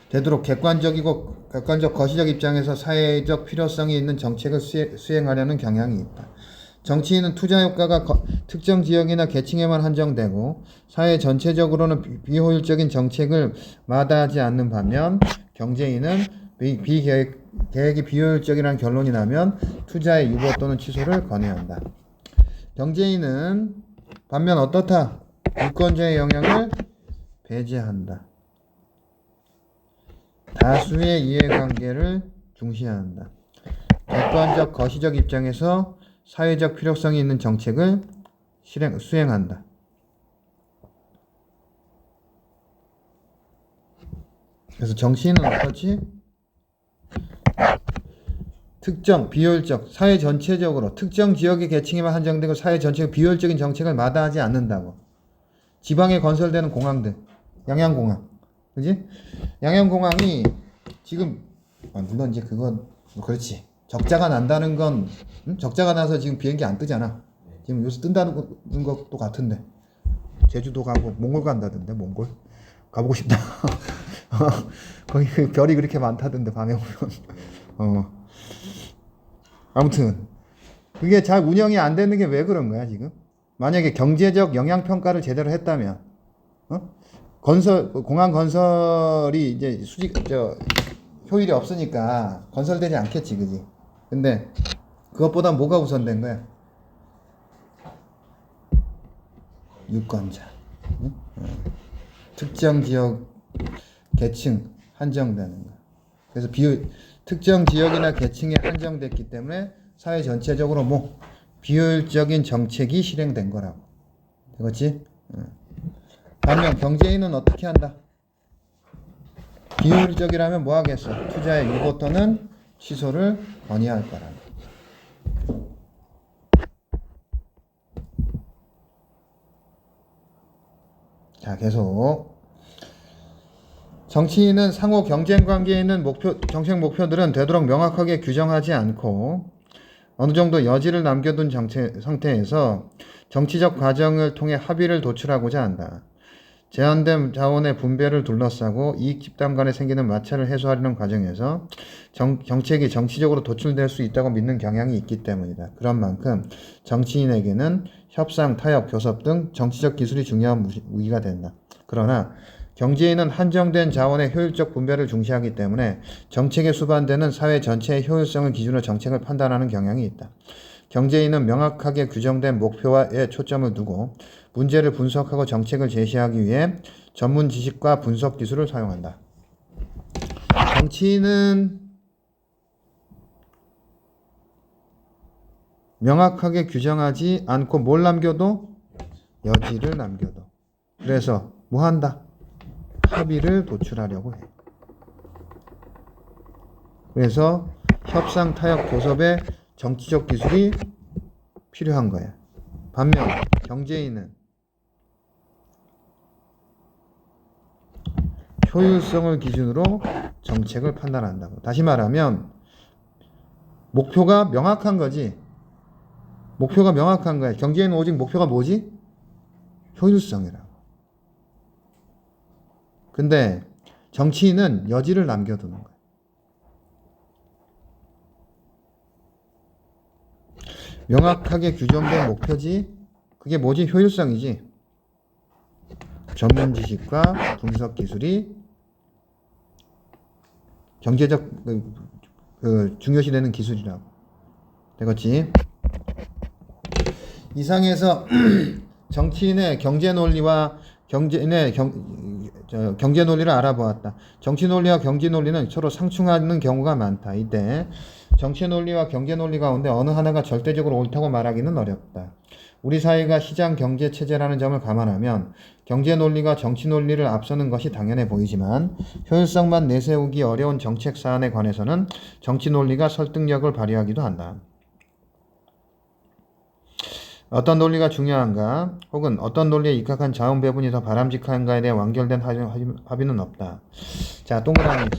되도록 객관적 거시적 입장에서 사회적 필요성이 있는 정책을 수행하려는 경향이 있다. 정치인은 투자 효과가 특정 지역이나 계층에만 한정되고 사회 전체적으로는 비효율적인 정책을 마다하지 않는 반면 경제인은 계획이 비효율적이라는 결론이 나면 투자의 유보 또는 취소를 권해한다. 경제인은 반면 어떻다? 유권자의 영향을 배제한다. 다수의 이해관계를 중시한다. 객관적 거시적 입장에서 사회적 필요성이 있는 정책을 수행한다. 그래서 정치인은 어떻지? 특정, 비효율적, 사회 전체적으로 특정 지역의 계층에만 한정되고 사회 전체의 비효율적인 정책을 마다하지 않는다고. 지방에 건설되는 공항들, 양양공항, 그지? 양양공항이 지금 물론 이제 그건 그렇지. 적자가 난다는 건 적자가 나서 지금 비행기 안 뜨잖아. 지금 요새 뜬다는 것도 같은데 제주도 가고 몽골 간다던데. 몽골 가보고 싶다. 거기 별이 그렇게 많다던데 밤에 오면. 아무튼 그게 잘 운영이 안 되는 게 왜 그런 거야 지금? 만약에 경제적 영향 평가를 제대로 했다면 공항 건설이 이제 효율이 없으니까 건설되지 않겠지, 그지? 근데 그것보다 뭐가 우선된 거야? 유권자. 특정 지역 계층 한정되는 거. 그래서 특정 지역이나 계층에 한정됐기 때문에 사회 전체적으로 뭐 비효율적인 정책이 실행된 거라고. 되겠지? 반면 경제인은 어떻게 한다? 비효율적이라면 뭐 하겠어? 투자의 유보 또는 취소를 권유할 거라고. 자, 계속. 정치인은 상호 경쟁 관계에 있는 정책 목표들은 되도록 명확하게 규정하지 않고 어느 정도 여지를 남겨둔 상태에서 정치적 과정을 통해 합의를 도출하고자 한다. 제한된 자원의 분배를 둘러싸고 이익 집단 간에 생기는 마찰을 해소하려는 과정에서 정책이 정치적으로 도출될 수 있다고 믿는 경향이 있기 때문이다. 그런 만큼 정치인에게는 협상, 타협, 교섭 등 정치적 기술이 중요한 무기가 된다. 그러나 경제인은 한정된 자원의 효율적 분배를 중시하기 때문에 정책에 수반되는 사회 전체의 효율성을 기준으로 정책을 판단하는 경향이 있다. 경제인은 명확하게 규정된 목표에 초점을 두고 문제를 분석하고 정책을 제시하기 위해 전문 지식과 분석 기술을 사용한다. 정치인은 명확하게 규정하지 않고 뭘 남겨도 여지를 남겨도. 그래서 뭐 한다? 합의를 도출하려고 해. 그래서 협상, 타협, 교섭에 정치적 기술이 필요한 거야. 반면 경제인은 효율성을 기준으로 정책을 판단한다고. 다시 말하면 목표가 명확한 거지. 목표가 명확한 거야. 경제인은 오직 목표가 뭐지? 효율성이라고. 근데 정치인은 여지를 남겨두는 거야. 명확하게 규정된 목표지. 그게 뭐지? 효율성이지. 전문 지식과 분석 기술이 경제적 중요시되는 기술이라고. 되겠지? 이상에서 정치인의 경제 논리와 경제 논리를 알아보았다. 정치 논리와 경제 논리는 서로 상충하는 경우가 많다. 이때 정치 논리와 경제 논리 가운데 어느 하나가 절대적으로 옳다고 말하기는 어렵다. 우리 사회가 시장 경제 체제라는 점을 감안하면 경제 논리가 정치 논리를 앞서는 것이 당연해 보이지만 효율성만 내세우기 어려운 정책 사안에 관해서는 정치 논리가 설득력을 발휘하기도 한다. 어떤 논리가 중요한가 혹은 어떤 논리에 입각한 자원 배분이 더 바람직한가에 대해 완결된 합의는 없다. 자, 동그라미.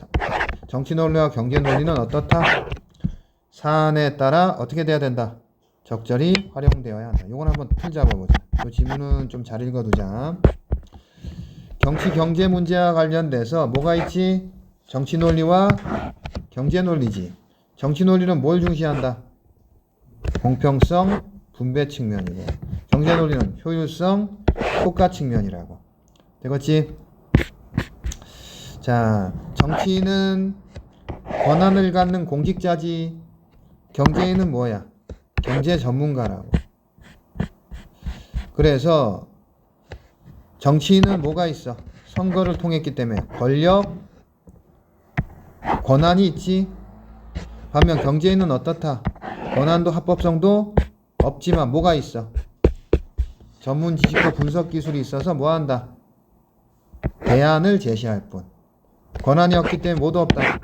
정치 논리와 경제 논리는 어떻다? 사안에 따라 어떻게 돼야 된다? 적절히 활용되어야 한다. 요건 한번 틀 잡아보자. 이 지문은 좀 잘 읽어두자. 정치 경제 문제와 관련돼서 뭐가 있지? 정치 논리와 경제 논리지. 정치 논리는 뭘 중시한다? 공평성, 분배 측면이고 경제 논리는 효율성, 효과 측면이라고. 되겠지? 자, 정치인은 권한을 갖는 공직자지. 경제인은 뭐야? 경제 전문가라고. 그래서 정치인은 뭐가 있어? 선거를 통했기 때문에 권력, 권한이 있지. 반면 경제인은 어떻다? 권한도 합법성도 없지만 뭐가 있어? 전문 지식과 분석 기술이 있어서 뭐 한다? 대안을 제시할 뿐. 권한이 없기 때문에 뭐도 없다.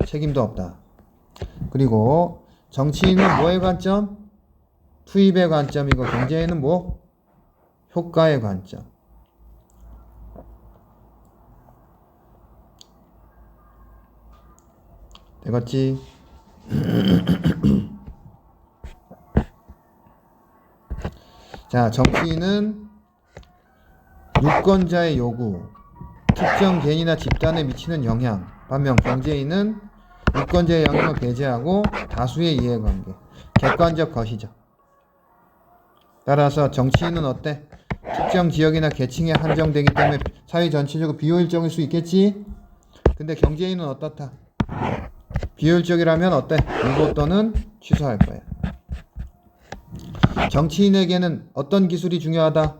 책임도 없다. 그리고 정치인은 뭐의 관점? 투입의 관점이고 경제인은 뭐? 효과의 관점. 되겠지? 자, 정치인은 유권자의 요구, 특정 개인이나 집단에 미치는 영향. 반면 경제인은 유권자의 영향을 배제하고 다수의 이해관계, 객관적 거시적. 따라서 정치인은 어때? 특정 지역이나 계층에 한정되기 때문에 사회 전체적으로 비효율적일 수 있겠지? 근데 경제인은 어떻다? 비효율적이라면 어때? 유보 또는 취소할 거야. 정치인에게는 어떤 기술이 중요하다?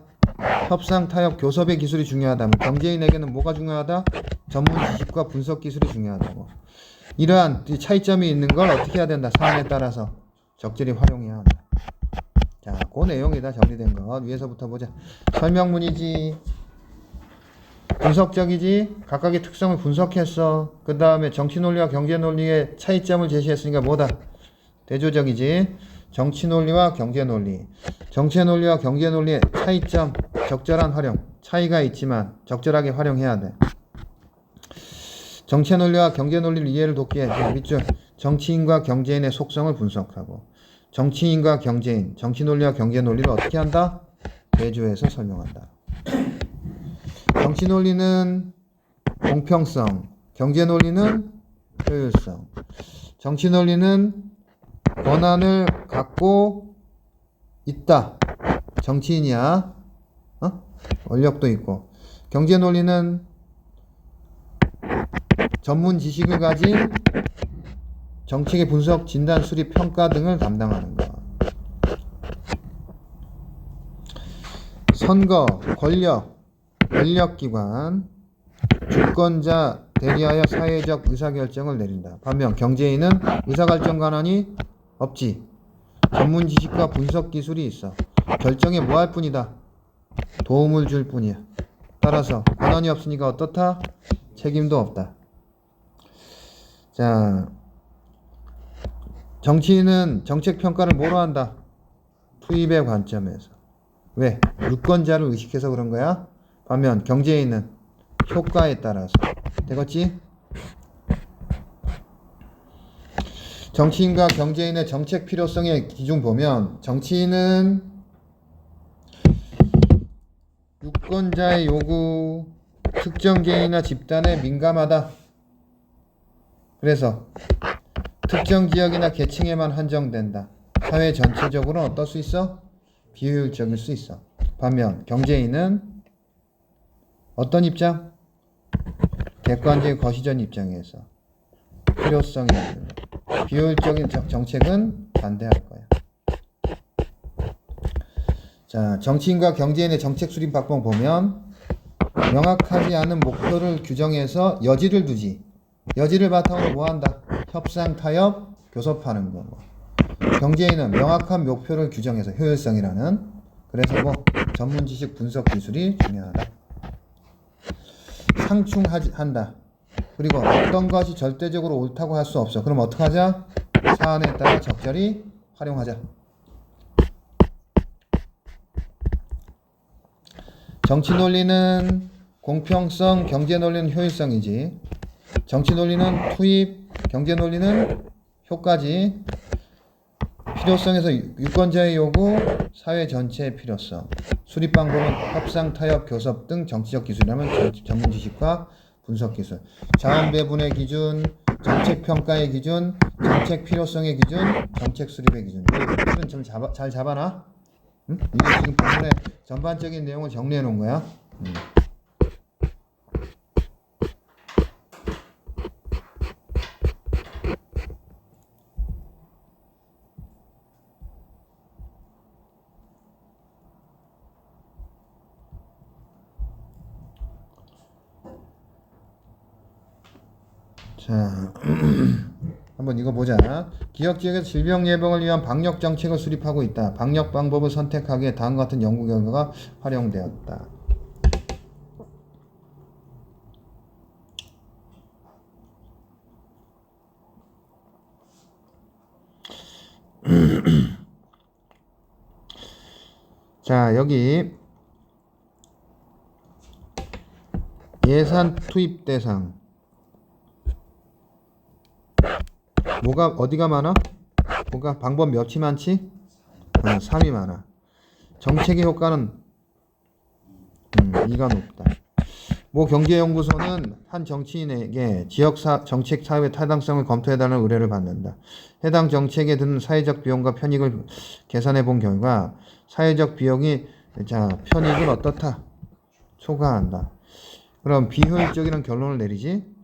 협상, 타협, 교섭의 기술이 중요하다면 경제인에게는 뭐가 중요하다? 전문 지식과 분석 기술이 중요하다고. 이러한 차이점이 있는 걸 어떻게 해야 된다? 사안에 따라서 적절히 활용해야 한다. 자, 그 내용이다. 정리된 것. 위에서부터 보자. 설명문이지. 분석적이지. 각각의 특성을 분석했어. 그 다음에 정치 논리와 경제 논리의 차이점을 제시했으니까 뭐다? 대조적이지. 정치 논리와 경제 논리. 정치 논리와 경제 논리의 차이점, 적절한 활용. 차이가 있지만 적절하게 활용해야 돼. 정치 논리와 경제 논리를 이해를 돕기 위해 밑줄 정치인과 경제인의 속성을 분석하고 정치인과 경제인, 정치 논리와 경제 논리를 어떻게 한다? 대조해서 설명한다. 정치 논리는 공평성, 경제 논리는 효율성. 정치 논리는 권한을 갖고 있다. 정치인이야. 권력도 있고. 경제 논리는 전문 지식을 가진 정책의 분석, 진단, 수립, 평가 등을 담당하는 것. 선거, 권력기관, 주권자 대리하여 사회적 의사결정을 내린다. 반면 경제인은 의사결정 권한이 없지. 전문 지식과 분석 기술이 있어. 결정에 뭐 할 뿐이다. 도움을 줄 뿐이야. 따라서 권한이 없으니까 어떻다? 책임도 없다. 자, 정치인은 정책 평가를 뭐로 한다? 투입의 관점에서. 왜? 유권자를 의식해서 그런 거야. 반면 경제인은 효과에 따라서. 되겠지? 정치인과 경제인의 정책 필요성의 기준 보면 정치인은 유권자의 요구, 특정 개인이나 집단에 민감하다. 그래서 특정 지역이나 계층에만 한정된다. 사회 전체적으로는 어떨 수 있어? 비효율적일 수 있어. 반면 경제인은 어떤 입장? 객관적인 거시적 입장에서 필요성이 있는 비효율적인 정책은 반대할 거야. 자, 정치인과 경제인의 정책 수립 방법 보면 명확하지 않은 목표를 규정해서 여지를 두지. 여지를 바탕으로 뭐 한다? 협상, 타협, 교섭하는 거. 경제인은 명확한 목표를 규정해서 효율성이라는. 그래서 뭐 전문 지식 분석 기술이 중요하다. 상충한다. 그리고 어떤 것이 절대적으로 옳다고 할 수 없어. 그럼 어떻게 하자? 사안에 따라 적절히 활용하자. 정치 논리는 공평성, 경제 논리는 효율성이지. 정치 논리는 투입, 경제 논리는 효과지. 필요성에서 유권자의 요구, 사회 전체의 필요성. 수립 방법은 협상, 타협, 교섭 등 정치적 기술이라면 전문 지식과 분석 기술. 자원 배분의 기준, 정책 평가의 기준, 정책 필요성의 기준, 정책 수립의 기준. 이건 좀 잘 잡아놔. 응? 이게 지금 본문의 전반적인 내용을 정리해 놓은 거야. 자, 한번 이거 보자. 기역지역에서 질병 예방을 위한 방역 정책을 수립하고 있다. 방역 방법을 선택하기에 다음과 같은 연구 결과가 활용되었다. 자, 여기 예산 투입 대상. 뭐가 어디가 많아? 뭐가 방법 몇이 많지? 3이 많아. 정책의 효과는 2가 높다. 모 경제연구소는 한 정치인에게 지역 정책 사업의 타당성을 검토해달라는 의뢰를 받는다. 해당 정책에 드는 사회적 비용과 편익을 계산해 본 결과 사회적 비용이 편익을 어떻다? 초과한다. 그럼 비효율적이라는 결론을 내리지.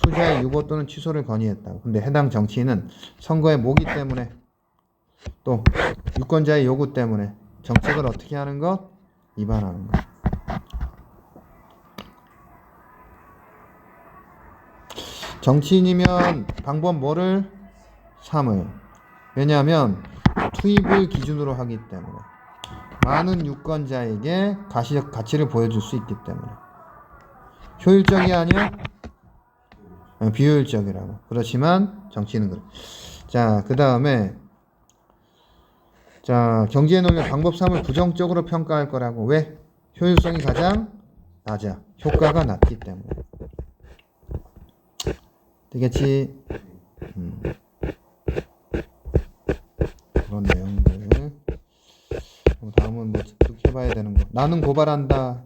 투자의 유보 또는 취소를 건의했다. 근데 해당 정치인은 선거의 모기 때문에 또 유권자의 요구 때문에 정책을 어떻게 하는 것? 위반하는 것. 정치인이면 방법 뭐를? 3을. 왜냐하면 투입을 기준으로 하기 때문에 많은 유권자에게 가치를 보여줄 수 있기 때문에. 효율적이 아니야? 비효율적이라고. 그렇지만 정치인은 그래. 자, 그 다음에 경제의 논리 방법 3을 부정적으로 평가할 거라고. 왜? 효율성이 가장 낮아. 효과가 낮기 때문에. 되겠지? 그런 내용들. 다음은 뭐 어떻게 해봐야 되는 거. 나는 고발한다.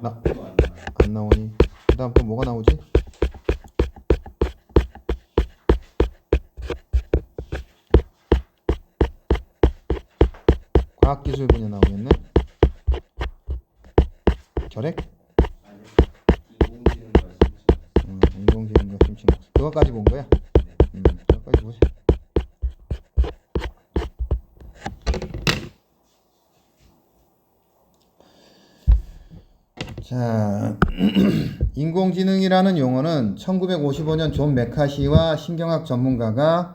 안 나오니. 그다음 또 뭐가 나오지? 과학기술 분야 나오겠네. 결핵? 인공지능과 심층학습. 그거까지 본 거야? 그거까지 보자. 자, 인공지능이라는 용어는 1955년 존 메카시와 신경학 전문가가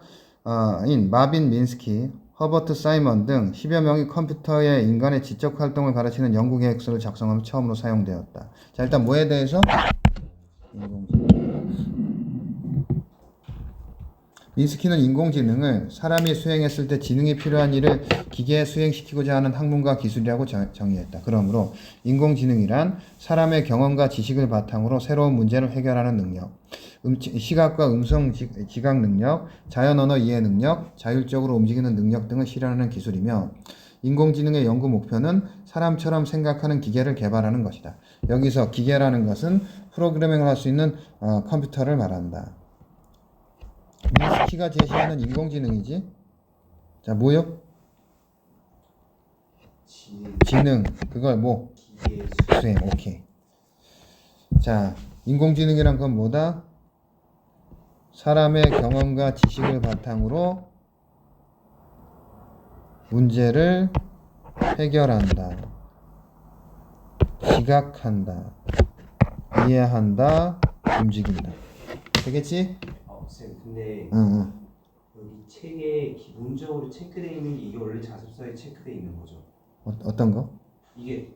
인 마빈 민스키, 허버트 사이먼 등 10여 명이 컴퓨터의 인간의 지적 활동을 가르치는 연구 계획서를 작성하며 처음으로 사용되었다. 자, 일단 뭐에 대해서? 인공지능. 민스키는 인공지능을 사람이 수행했을 때 지능이 필요한 일을 기계에 수행시키고자 하는 학문과 기술이라고 정의했다. 그러므로 인공지능이란 사람의 경험과 지식을 바탕으로 새로운 문제를 해결하는 능력, 시각과 음성 지각 능력, 자연 언어 이해 능력, 자율적으로 움직이는 능력 등을 실현하는 기술이며 인공지능의 연구 목표는 사람처럼 생각하는 기계를 개발하는 것이다. 여기서 기계라는 것은 프로그래밍을 할 수 있는 컴퓨터를 말한다. 민스키가 제시하는 인공지능이지. 자, 뭐요? 지능. 그걸 뭐? 수행. 오케이. 자, 인공지능이란 건 뭐다? 사람의 경험과 지식을 바탕으로 문제를 해결한다. 지각한다. 이해한다. 움직인다. 되겠지? 쌤, 근데 응. 여기 책에 기본적으로 체크되어 있는 게 이게 원래 자습서에 체크되어 있는 거죠? 어떤 거? 이게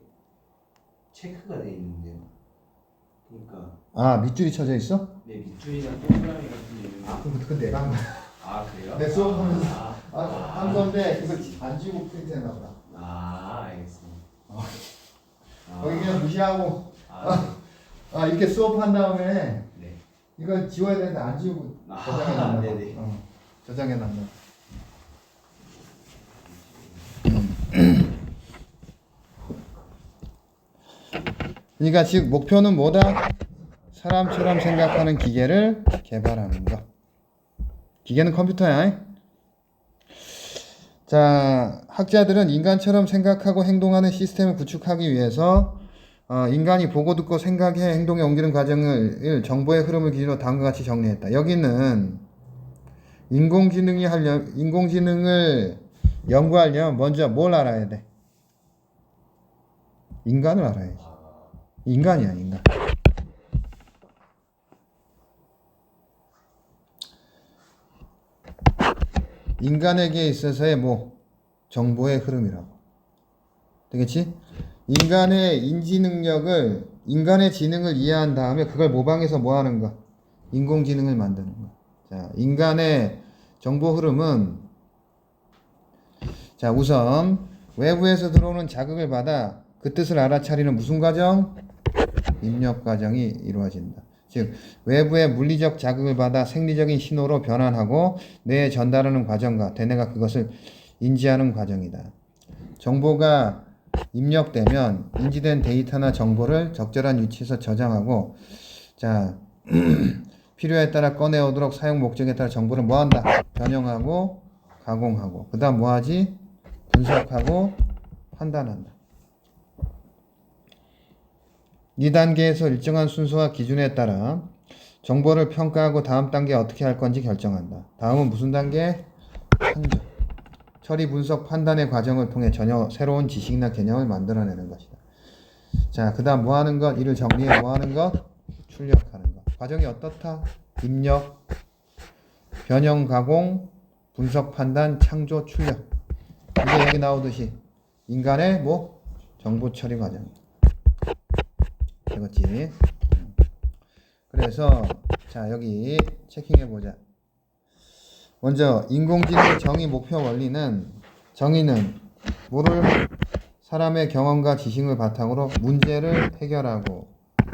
체크가 되어 있는데요. 그러니까 밑줄이 쳐져 있어? 네, 밑줄이나 동그라미 같은 게 있는데. 그건 내가 한 거야. 그래요? 내 수업하면서 한 건데 그걸 안 지우고 프린트했나 보다. 알겠습니다. 거기 그냥 무시하고 네. 이렇게 수업한 다음에 네. 이걸 지워야 되는데 안 지우고 저장해놨나 봐. 네네. 저장해놨나. 그러니까 즉 목표는 뭐다? 사람처럼 생각하는 기계를 개발하는 것. 기계는 컴퓨터야. 자, 학자들은 인간처럼 생각하고 행동하는 시스템을 구축하기 위해서 인간이 보고 듣고 생각해 행동에 옮기는 과정을 정보의 흐름을 기준으로 다음과 같이 정리했다. 여기는 인공지능을 연구하려면 먼저 뭘 알아야 돼? 인간을 알아야지. 인간이야, 인간. 인간에게 있어서의 정보의 흐름이라고. 되겠지? 인간의 인지 능력을, 인간의 지능을 이해한 다음에 그걸 모방해서 뭐 하는 거? 인공지능을 만드는 거. 자, 인간의 정보 흐름은, 자, 우선 외부에서 들어오는 자극을 받아 그 뜻을 알아차리는 무슨 과정? 입력 과정이 이루어진다. 즉 외부의 물리적 자극을 받아 생리적인 신호로 변환하고 뇌에 전달하는 과정과 대뇌가 그것을 인지하는 과정이다. 정보가 입력되면 인지된 데이터나 정보를 적절한 위치에서 저장하고, 자 필요에 따라 꺼내오도록 사용 목적에 따라 정보를 뭐한다? 변형하고 가공하고, 그 다음 뭐하지? 분석하고 판단한다. 이 단계에서 일정한 순서와 기준에 따라 정보를 평가하고 다음 단계에 어떻게 할 건지 결정한다. 다음은 무슨 단계? 판정. 처리, 분석, 판단의 과정을 통해 전혀 새로운 지식이나 개념을 만들어내는 것이다. 자, 그 다음 뭐 하는 것? 이를 정리해 뭐 하는 것? 출력하는 것. 과정이 어떻다? 입력, 변형, 가공, 분석, 판단, 창조, 출력. 이게 여기 나오듯이 인간의 정보 처리 과정. 되겠지? 그래서 자, 여기 체킹해 보자. 먼저 인공지능의 정의, 목표, 원리는, 정의는 뭐를? 사람의 경험과 지식을 바탕으로 문제를 해결하고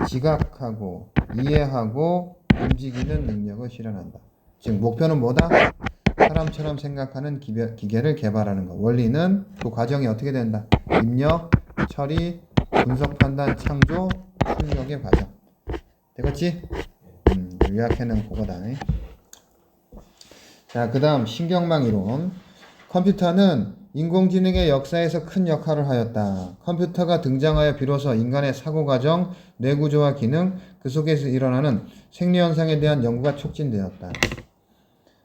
지각하고 이해하고 움직이는 능력을 실현한다. 즉 목표는 뭐다? 사람처럼 생각하는 기계를 개발하는 것. 원리는 그 과정이 어떻게 된다? 입력, 처리, 분석, 판단, 창조, 출력의 과정. 되겠지? 요약해는 그거다. 자, 그 다음 신경망 이론. 컴퓨터는 인공지능의 역사에서 큰 역할을 하였다. 컴퓨터가 등장하여 비로소 인간의 사고과정, 뇌구조와 기능, 그 속에서 일어나는 생리현상에 대한 연구가 촉진되었다.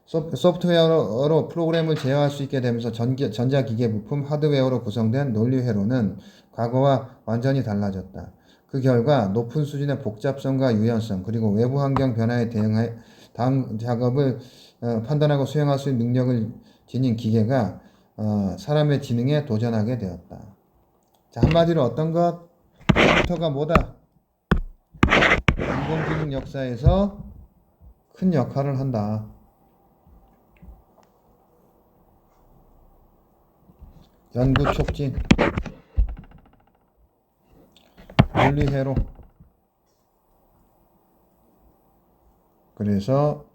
소프트웨어로 프로그램을 제어할 수 있게 되면서 전자기계 부품, 하드웨어로 구성된 논리회로는 과거와 완전히 달라졌다. 그 결과 높은 수준의 복잡성과 유연성, 그리고 외부 환경 변화에 대응해 다음 작업을 판단하고 수행할 수 있는 능력을 지닌 기계가 사람의 지능에 도전하게 되었다. 자, 한마디로 어떤 것? 컴퓨터가 뭐다? 인공지능 역사에서 큰 역할을 한다. 연구 촉진, 논리회로. 그래서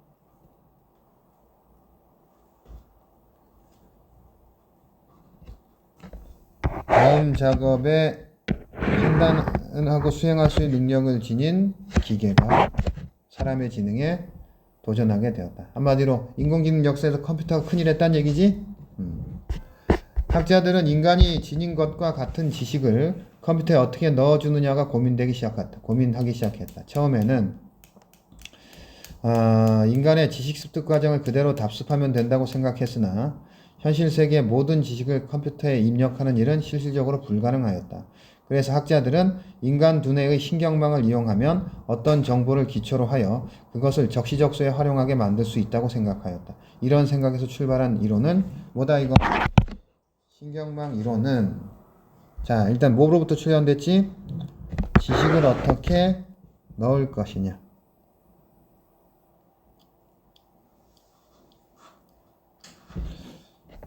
다음 작업에 판단하고 수행할 수 있는 능력을 지닌 기계가 사람의 지능에 도전하게 되었다. 한마디로 인공지능 역사에서 컴퓨터가 큰일 했다는 얘기지? 학자들은 인간이 지닌 것과 같은 지식을 컴퓨터에 어떻게 넣어주느냐가 고민하기 시작했다. 처음에는 인간의 지식 습득 과정을 그대로 답습하면 된다고 생각했으나 현실 세계의 모든 지식을 컴퓨터에 입력하는 일은 실질적으로 불가능하였다. 그래서 학자들은 인간 두뇌의 신경망을 이용하면 어떤 정보를 기초로 하여 그것을 적시적소에 활용하게 만들 수 있다고 생각하였다. 이런 생각에서 출발한 이론은 뭐다 이거? 신경망 이론은 자 일단 뭐로부터 출현됐지? 지식을 어떻게 넣을 것이냐.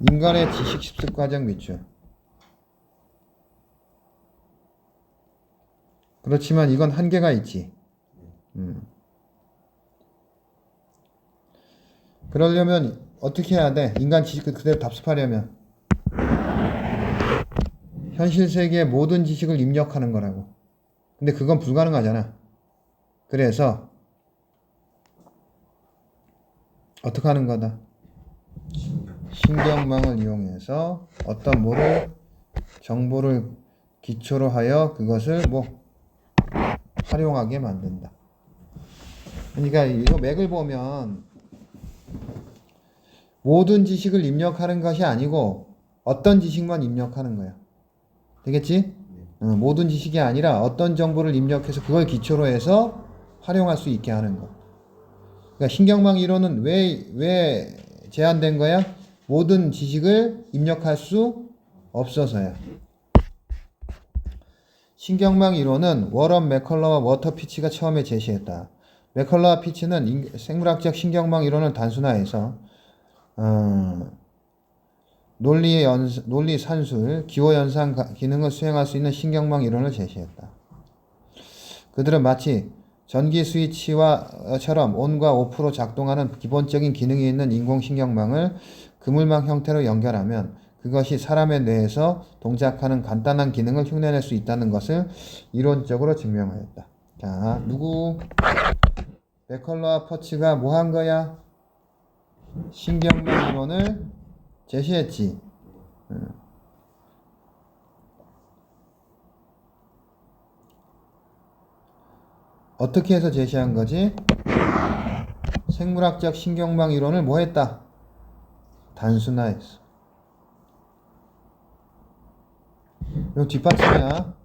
인간의 지식 습득 과정 밑줄. 그렇지만 이건 한계가 있지. 그러려면 어떻게 해야 돼? 인간 지식을 그대로 답습하려면 현실 세계의 모든 지식을 입력하는 거라고. 근데 그건 불가능하잖아. 그래서 어떻게 하는 거다? 신경망을 이용해서 어떤 정보를 기초로 하여 그것을 활용하게 만든다. 그러니까 이거 맥을 보면 모든 지식을 입력하는 것이 아니고 어떤 지식만 입력하는 거야. 되겠지? 모든 지식이 아니라 어떤 정보를 입력해서 그걸 기초로 해서 활용할 수 있게 하는 거. 그러니까 신경망 이론은 왜 제한된 거야? 모든 지식을 입력할 수 없어서야. 신경망 이론은 워런 맥컬러와 워터 피치가 처음에 제시했다. 맥컬러와 피치는 생물학적 신경망 이론을 단순화해서 논리 산술, 기호 연산 기능을 수행할 수 있는 신경망 이론을 제시했다. 그들은 마치 전기 스위치와처럼 온과 오프로 작동하는 기본적인 기능이 있는 인공신경망을 그물망 형태로 연결하면 그것이 사람의 뇌에서 동작하는 간단한 기능을 흉내낼 수 있다는 것을 이론적으로 증명하였다. 자, 누구? 맥컬러와 퍼치가 뭐 한 거야? 신경망 이론을 제시했지. 어떻게 해서 제시한 거지? 생물학적 신경망 이론을 뭐 했다? 단순화했어. 이거 뒷받침이야.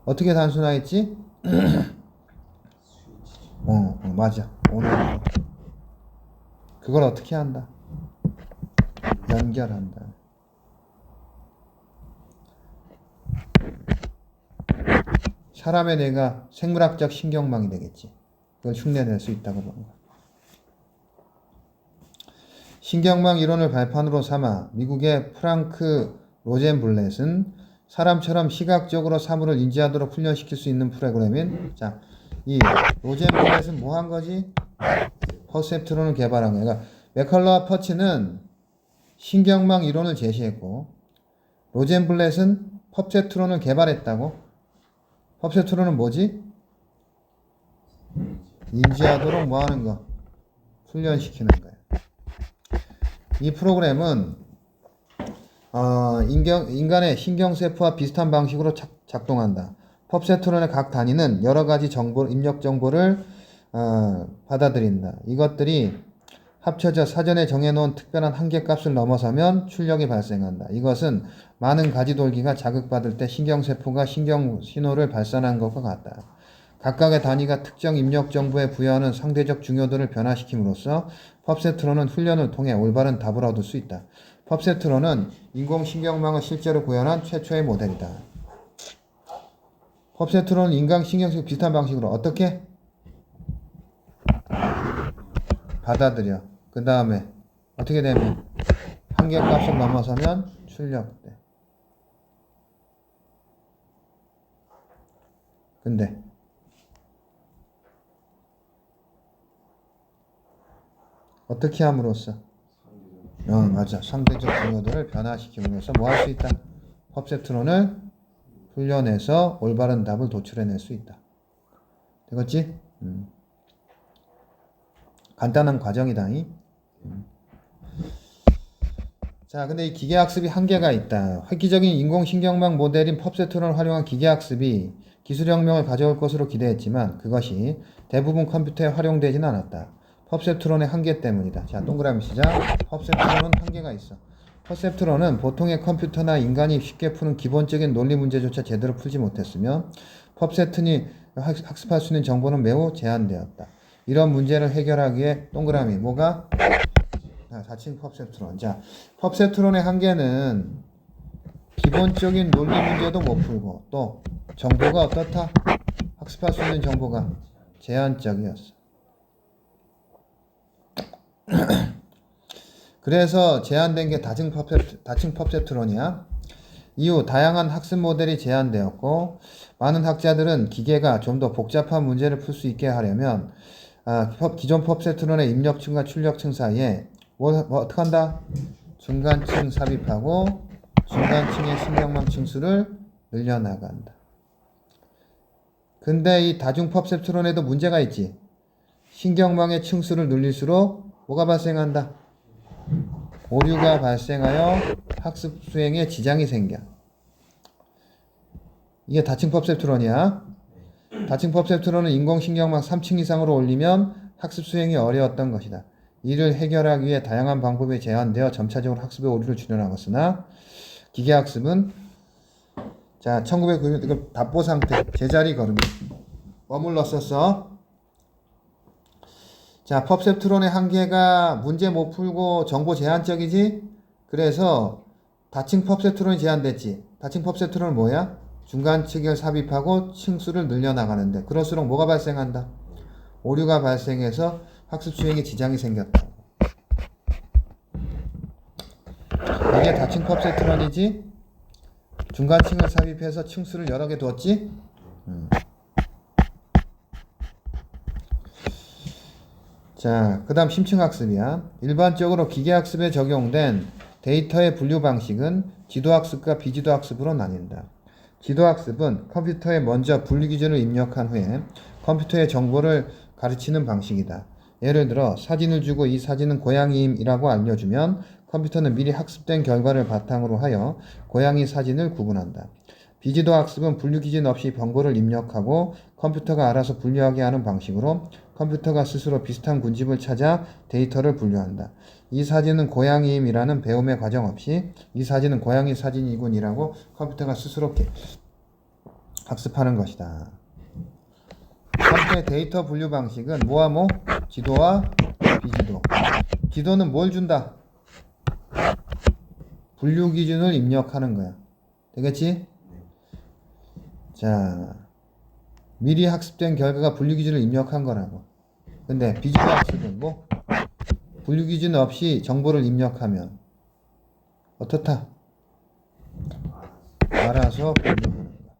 어떻게 단순화했지? 맞아. 오늘 그걸 어떻게 한다? 연결한다. 사람의 뇌가 생물학적 신경망이 되겠지. 그걸 흉내낼 수 있다고 보는 거야. 신경망 이론을 발판으로 삼아 미국의 프랑크 로젠블렛은 사람처럼 시각적으로 사물을 인지하도록 훈련시킬 수 있는 프로그램인 이 로젠블렛은 뭐 한 거지? 퍼셉트론을 개발한 거야. 그러니까 맥컬러와 퍼치는 신경망 이론을 제시했고 로젠블렛은 펍세트론을 개발했다고? 펍세트론은 뭐지? 인지하도록 뭐 하는 거? 훈련시키는 거야. 이 프로그램은 인간의 신경세포와 비슷한 방식으로 작동한다. 펍세트론의 각 단위는 여러 가지 입력 정보를 받아들인다. 이것들이 합쳐져 사전에 정해놓은 특별한 한계값을 넘어서면 출력이 발생한다. 이것은 많은 가지돌기가 자극받을 때 신경세포가 신경신호를 발산한 것과 같다. 각각의 단위가 특정 입력 정보에 부여하는 상대적 중요도를 변화시킴으로써 펍세트론은 훈련을 통해 올바른 답을 얻을 수 있다. 펍세트론은 인공신경망을 실제로 구현한 최초의 모델이다. 펍세트론은 인간신경세포 비슷한 방식으로 어떻게? 받아들여. 그 다음에 어떻게 되면 한계값을 넘어서면 출력돼. 근데 어떻게 함으로써? 맞아. 상대적 중요도를 변화시킴으로써 뭐 할 수 있다? 펍세트론을 훈련해서 올바른 답을 도출해낼 수 있다. 되겠지? 간단한 과정이다. 자, 근데 이 기계학습이 한계가 있다. 획기적인 인공신경망 모델인 펍세트론을 활용한 기계학습이 기술혁명을 가져올 것으로 기대했지만 그것이 대부분 컴퓨터에 활용되지는 않았다. 펍세트론의 한계 때문이다. 자, 동그라미 시작. 펍세트론은 한계가 있어. 펍세트론은 보통의 컴퓨터나 인간이 쉽게 푸는 기본적인 논리 문제조차 제대로 풀지 못했으며 펍세트론이 학습할 수 있는 정보는 매우 제한되었다. 이런 문제를 해결하기 위해 동그라미 뭐가? 자칭 펍세트론. 자, 펍세트론의 한계는 기본적인 논리 문제도 못 풀고 또 정보가 어떻다? 학습할 수 있는 정보가 제한적이었어. 그래서 제한된 게 다층 펍세트론이야. 이후 다양한 학습 모델이 제한되었고 많은 학자들은 기계가 좀 더 복잡한 문제를 풀 수 있게 하려면 기존 펍세트론의 입력층과 출력층 사이에 어떻게 한다? 중간층 삽입하고 중간층의 신경망 층수를 늘려나간다. 근데 이 다중 펍세트론에도 문제가 있지. 신경망의 층수를 늘릴수록 뭐가 발생한다? 오류가 발생하여 학습 수행에 지장이 생겨. 이게 다층 펍세트론이야. 다층 펍세트론은 인공신경망 3층 이상으로 올리면 학습 수행이 어려웠던 것이다. 이를 해결하기 위해 다양한 방법이 제한되어 점차적으로 학습의 오류를 줄여나갔으나 기계학습은 1990년 이거 답보 상태 제자리 걸음이 머물렀었어. 자, 펍세트론의 한계가 문제 못 풀고 정보 제한적이지? 그래서 다층 펍세트론이 제한됐지. 다층 펍세트론은 뭐야? 중간층을 삽입하고 층수를 늘려나가는데 그럴수록 뭐가 발생한다? 오류가 발생해서 학습 수행에 지장이 생겼다. 이게 다층 펍세트론이지? 중간층을 삽입해서 층수를 여러 개 뒀지? 자, 그 다음 심층학습이야. 일반적으로 기계학습에 적용된 데이터의 분류 방식은 지도학습과 비지도학습으로 나뉜다. 지도학습은 컴퓨터에 먼저 분류 기준을 입력한 후에 컴퓨터의 정보를 가르치는 방식이다. 예를 들어 사진을 주고 이 사진은 고양이임이라고 알려주면 컴퓨터는 미리 학습된 결과를 바탕으로 하여 고양이 사진을 구분한다. 비지도 학습은 분류 기준 없이 번호를 입력하고 컴퓨터가 알아서 분류하게 하는 방식으로 컴퓨터가 스스로 비슷한 군집을 찾아 데이터를 분류한다. 이 사진은 고양이임이라는 배움의 과정 없이 이 사진은 고양이 사진이군이라고 컴퓨터가 스스로 학습하는 것이다. 컴퓨터의 데이터 분류 방식은 뭐와 뭐? 지도와 비지도. 지도는 뭘 준다? 분류 기준을 입력하는 거야. 되겠지? 자, 미리 학습된 결과가 분류 기준을 입력한 거라고. 근데 비지도 학습은 뭐? 분류 기준 없이 정보를 입력하면 어떻다? 알아서 분류하는 거야.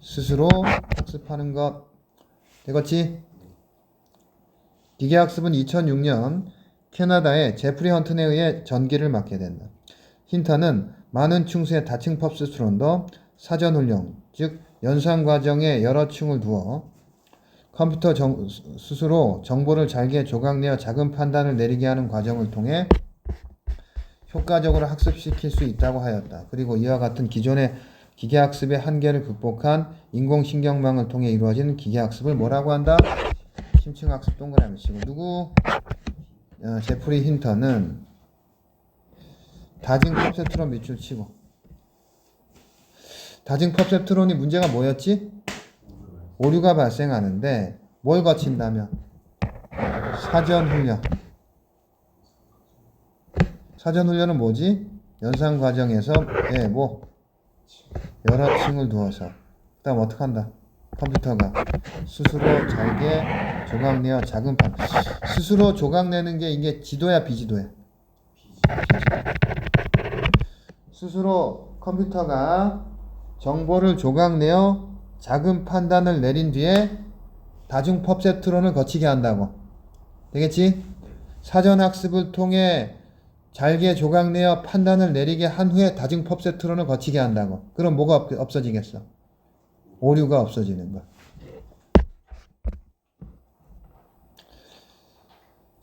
스스로 학습하는 것. 되겠지? 기계학습은 2006년 캐나다의 제프리 헌튼에 의해 전기를 맡게 된다. 힌터는 많은 층수의 다층 펍스 수론도 사전훈련, 즉 연산과정에 여러 층을 두어 컴퓨터 스스로 정보를 잘게 조각내어 작은 판단을 내리게 하는 과정을 통해 효과적으로 학습시킬 수 있다고 하였다. 그리고 이와 같은 기존의 기계학습의 한계를 극복한 인공신경망을 통해 이루어진 기계학습을 뭐라고 한다? 심층학습 동그라미 치고. 누구? 제프리 힌터는 다중 펍세트론 밑줄 치고. 다중 펍세트론이 문제가 뭐였지? 오류가 발생하는데 뭘 거친다면? 사전훈련. 사전훈련은 뭐지? 연산 과정에서 여러 층을 두어서 그 다음 어떻게 한다? 컴퓨터가 스스로 잘게 조각내어 작은 판. 스스로 조각내는 게 이게 지도야 비지도야? 스스로 컴퓨터가 정보를 조각내어 작은 판단을 내린 뒤에 다중 펍세트론을 거치게 한다고. 되겠지? 사전학습을 통해 잘게 조각내어 판단을 내리게 한 후에 다중 펍세트론을 거치게 한다고. 그럼 뭐가 없어지겠어? 오류가 없어지는 거.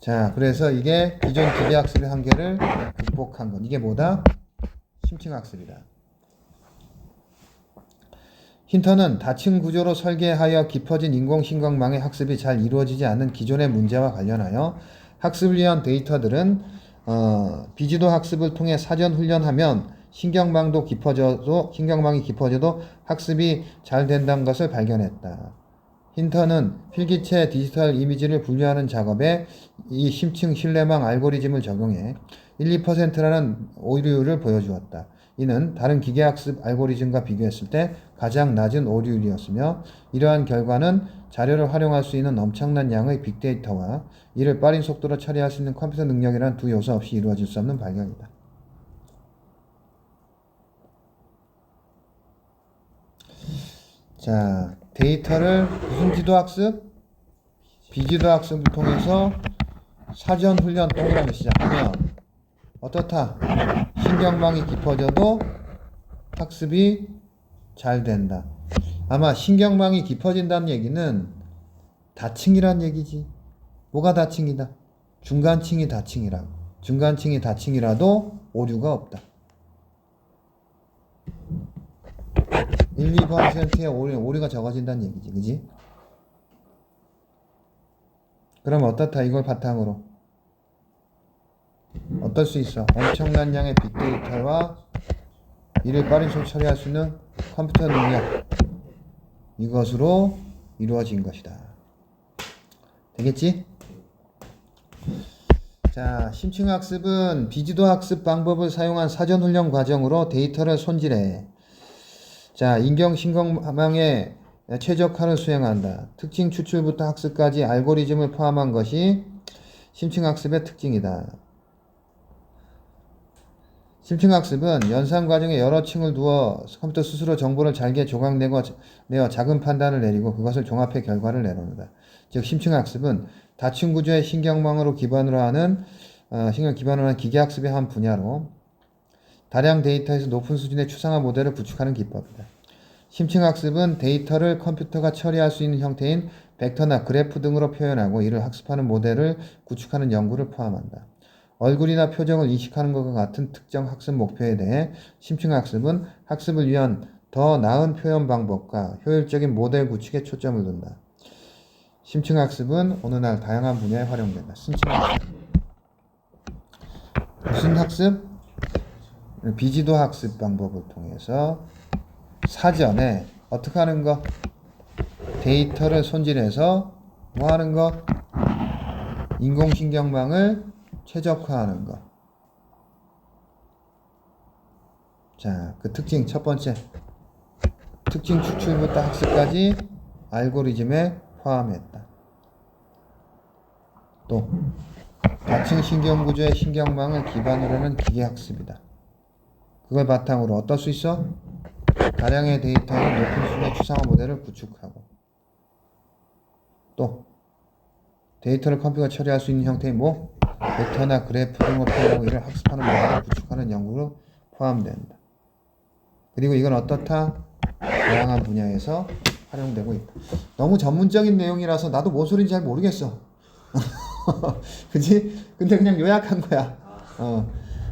자, 그래서 이게 기존 기계학습의 한계를 극복한 것. 이게 뭐다? 심층학습이다. 힌터는 다층 구조로 설계하여 깊어진 인공신경망의 학습이 잘 이루어지지 않는 기존의 문제와 관련하여 학습을 위한 데이터들은 비지도 학습을 통해 사전 훈련하면 신경망이 깊어져도 학습이 잘 된다는 것을 발견했다. 힌터는 필기체 디지털 이미지를 분류하는 작업에 이 심층 신뢰망 알고리즘을 적용해 1, 2%라는 오류율을 보여주었다. 이는 다른 기계학습 알고리즘과 비교했을 때 가장 낮은 오류율이었으며 이러한 결과는 자료를 활용할 수 있는 엄청난 양의 빅데이터와 이를 빠른 속도로 처리할 수 있는 컴퓨터 능력이라는 두 요소 없이 이루어질 수 없는 발견이다. 자, 데이터를 무슨 지도학습? 비지도학습을 통해서 사전훈련 동그라미 시작하면 어떻다? 신경망이 깊어져도 학습이 잘 된다. 아마 신경망이 깊어진다는 얘기는 다층이란 얘기지. 뭐가 다층이다? 중간층이 다층이라고. 중간층이 다층이라도 오류가 없다. 1, 2%의 오류가 적어진다는 얘기지. 그지? 그럼 어떻다? 이걸 바탕으로 어떨 수 있어? 엄청난 양의 빅데이터와 이를 빠른 속도로 처리할 수 있는 컴퓨터 능력, 이것으로 이루어진 것이다. 되겠지? 자, 심층학습은 비지도 학습 방법을 사용한 사전훈련 과정으로 데이터를 손질해 자, 인공신경망에 최적화를 수행한다. 특징 추출부터 학습까지 알고리즘을 포함한 것이 심층학습의 특징이다. 심층학습은 연산 과정에 여러 층을 두어 컴퓨터 스스로 정보를 잘게 조각내어 작은 판단을 내리고 그것을 종합해 결과를 내놓는다. 즉 심층학습은 다층 구조의 신경망으로 기반으로 하는 기계학습의 한 분야로 다량 데이터에서 높은 수준의 추상화 모델을 구축하는 기법이다. 심층학습은 데이터를 컴퓨터가 처리할 수 있는 형태인 벡터나 그래프 등으로 표현하고 이를 학습하는 모델을 구축하는 연구를 포함한다. 얼굴이나 표정을 인식하는 것과 같은 특정 학습 목표에 대해 심층학습은 학습을 위한 더 나은 표현 방법과 효율적인 모델 구축에 초점을 둔다. 심층학습은 오늘날 다양한 분야에 활용된다. 심층학습. 무슨 학습? 비지도 학습 방법을 통해서 사전에 어떻게 하는 거? 데이터를 손질해서 뭐 하는 거? 인공신경망을 최적화하는 거. 자, 그 특징 첫 번째. 특징 추출부터 학습까지 알고리즘에 포함했다. 또 다층 신경구조의 신경망을 기반으로 하는 기계학습이다. 그걸 바탕으로 어떨 수 있어? 다량의 데이터로 높은 수준의 추상화 모델을 구축하고 또 데이터를 컴퓨터가 처리할 수 있는 형태의 벡터나 그래프 등으로 표현하고 이를 학습하는 모델을 구축하는 연구로 포함된다. 그리고 이건 어떻다? 다양한 분야에서 활용되고 있다. 너무 전문적인 내용이라서 나도 뭔 소리인지 잘 모르겠어. 그치? 근데 그냥 요약한 거야.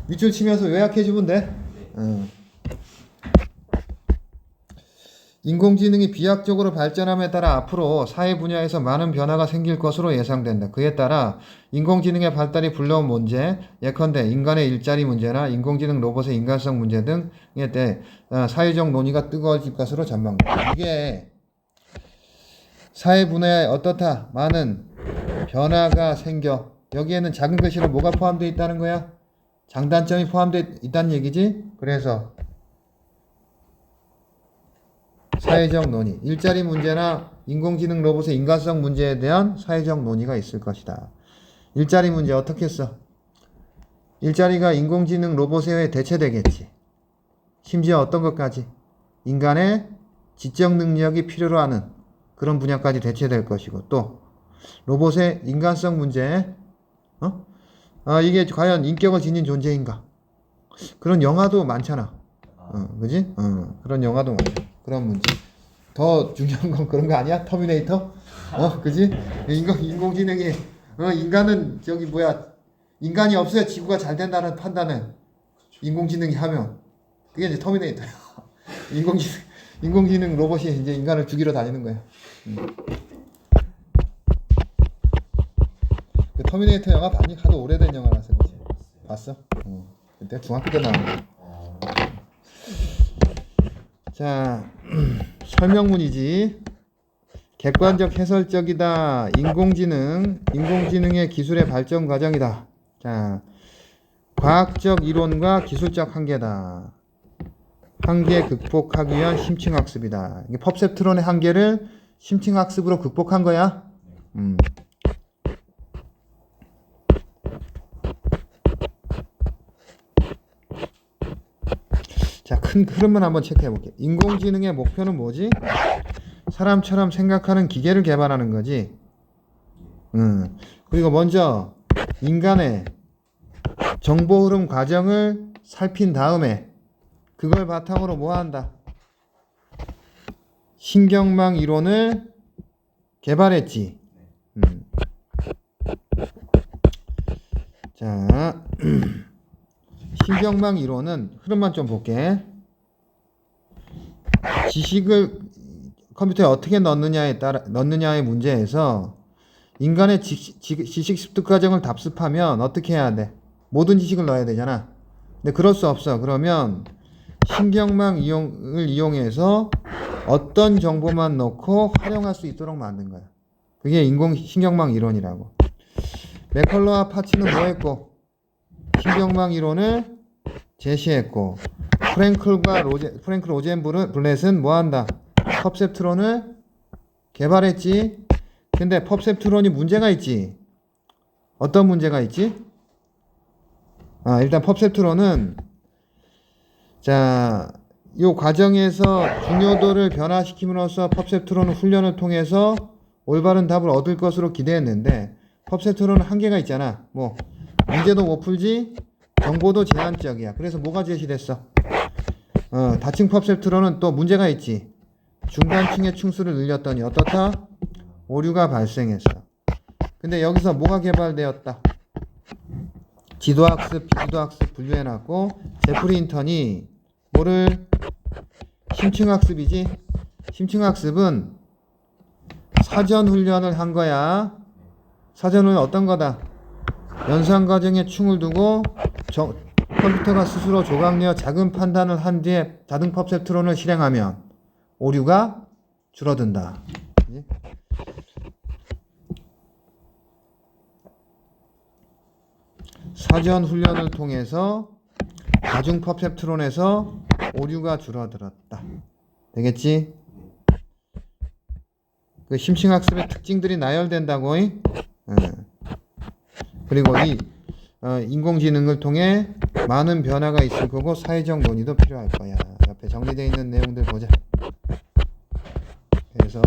밑줄 치면서 요약해주면 돼. 인공지능이 비약적으로 발전함에 따라 앞으로 사회 분야에서 많은 변화가 생길 것으로 예상된다. 그에 따라 인공지능의 발달이 불러온 문제, 예컨대 인간의 일자리 문제나 인공지능 로봇의 인간성 문제 등에 대해 사회적 논의가 뜨거워질 것으로 전망된다. 이게 사회 분야에 어떻다? 많은 변화가 생겨. 여기에는 작은 글씨로 뭐가 포함되어 있다는 거야? 장단점이 포함되어 있다는 얘기지? 그래서 사회적 논의, 일자리 문제나 인공지능 로봇의 인간성 문제에 대한 사회적 논의가 있을 것이다. 일자리 문제 어떻게 써? 일자리가 인공지능 로봇에 의해 대체되겠지. 심지어 어떤 것까지? 인간의 지적 능력이 필요로 하는 그런 분야까지 대체될 것이고, 또 로봇의 인간성 문제, 이게 과연 인격을 지닌 존재인가? 그런 영화도 많잖아. 그지? 그런 영화도 많잖아. 그런 문제. 더 중요한 건 그런 거 아니야? 터미네이터? 그지? 인공지능이, 인간은 인간이 없어야 지구가 잘 된다는 판단은 인공지능이 하면, 그게 이제 터미네이터야. 인공지능 로봇이 이제 인간을 죽이러 다니는 거야. 그 터미네이터 영화 봤니? 하도 오래된 영화라서 그치? 봤어? 그때 중학교 때 나온 거야. 자, 설명문이지. 객관적 해설적이다. 인공지능의 기술의 발전 과정이다. 자, 과학적 이론과 기술적 한계다. 한계 극복하기 위한 심층학습이다. 이게 퍼셉트론의 한계를 심층학습으로 극복한 거야. 자, 큰 흐름만 한번 체크해 볼게요. 인공지능의 목표는 뭐지? 사람처럼 생각하는 기계를 개발하는 거지. 그리고 먼저 인간의 정보 흐름 과정을 살핀 다음에 그걸 바탕으로 뭐 한다? 신경망 이론을 개발했지. 자, 신경망 이론은 흐름만 좀 볼게. 지식을 컴퓨터에 어떻게 넣느냐의 문제에서 인간의 지식 습득 과정을 답습하면 어떻게 해야 돼? 모든 지식을 넣어야 되잖아. 근데 그럴 수 없어. 그러면 신경망 이용을 이용해서 어떤 정보만 넣고 활용할 수 있도록 만든 거야. 그게 신경망 이론이라고. 맥컬러와 파치는 뭐 했고? 신경망 이론을 제시했고, 프랭클 로젠블렛은 뭐 한다? 퍼셉트론을 개발했지. 근데 퍼셉트론이 문제가 있지. 어떤 문제가 있지? 일단 퍼셉트론은 이 과정에서 중요도를 변화시킴으로써 퍼셉트론 훈련을 통해서 올바른 답을 얻을 것으로 기대했는데 퍼셉트론은 한계가 있잖아. 뭐 문제도 못 풀지, 정보도 제한적이야. 그래서 뭐가 제시됐어? 다층 퍼셉트론은 또 문제가 있지. 중간층의 층수를 늘렸더니 어떻다? 오류가 발생했어. 근데 여기서 뭐가 개발되었다? 지도학습, 비지도학습 분류해놨고, 제프리 힌턴이 뭐를? 심층학습이지? 심층학습은 사전 훈련을 한 거야. 사전 훈련 어떤 거다? 연산 과정에 충을 두고 컴퓨터가 스스로 조각내어 작은 판단을 한 뒤에 다등 퍼셉트론을 실행하면 오류가 줄어든다. 사전 훈련을 통해서 다중 퍼셉트론에서 오류가 줄어들었다. 되겠지? 그 심층학습의 특징들이 나열된다고. 그리고 이 인공지능을 통해 많은 변화가 있을 거고 사회적 논의도 필요할 거야. 옆에 정리되어 있는 내용들 보자. 그래서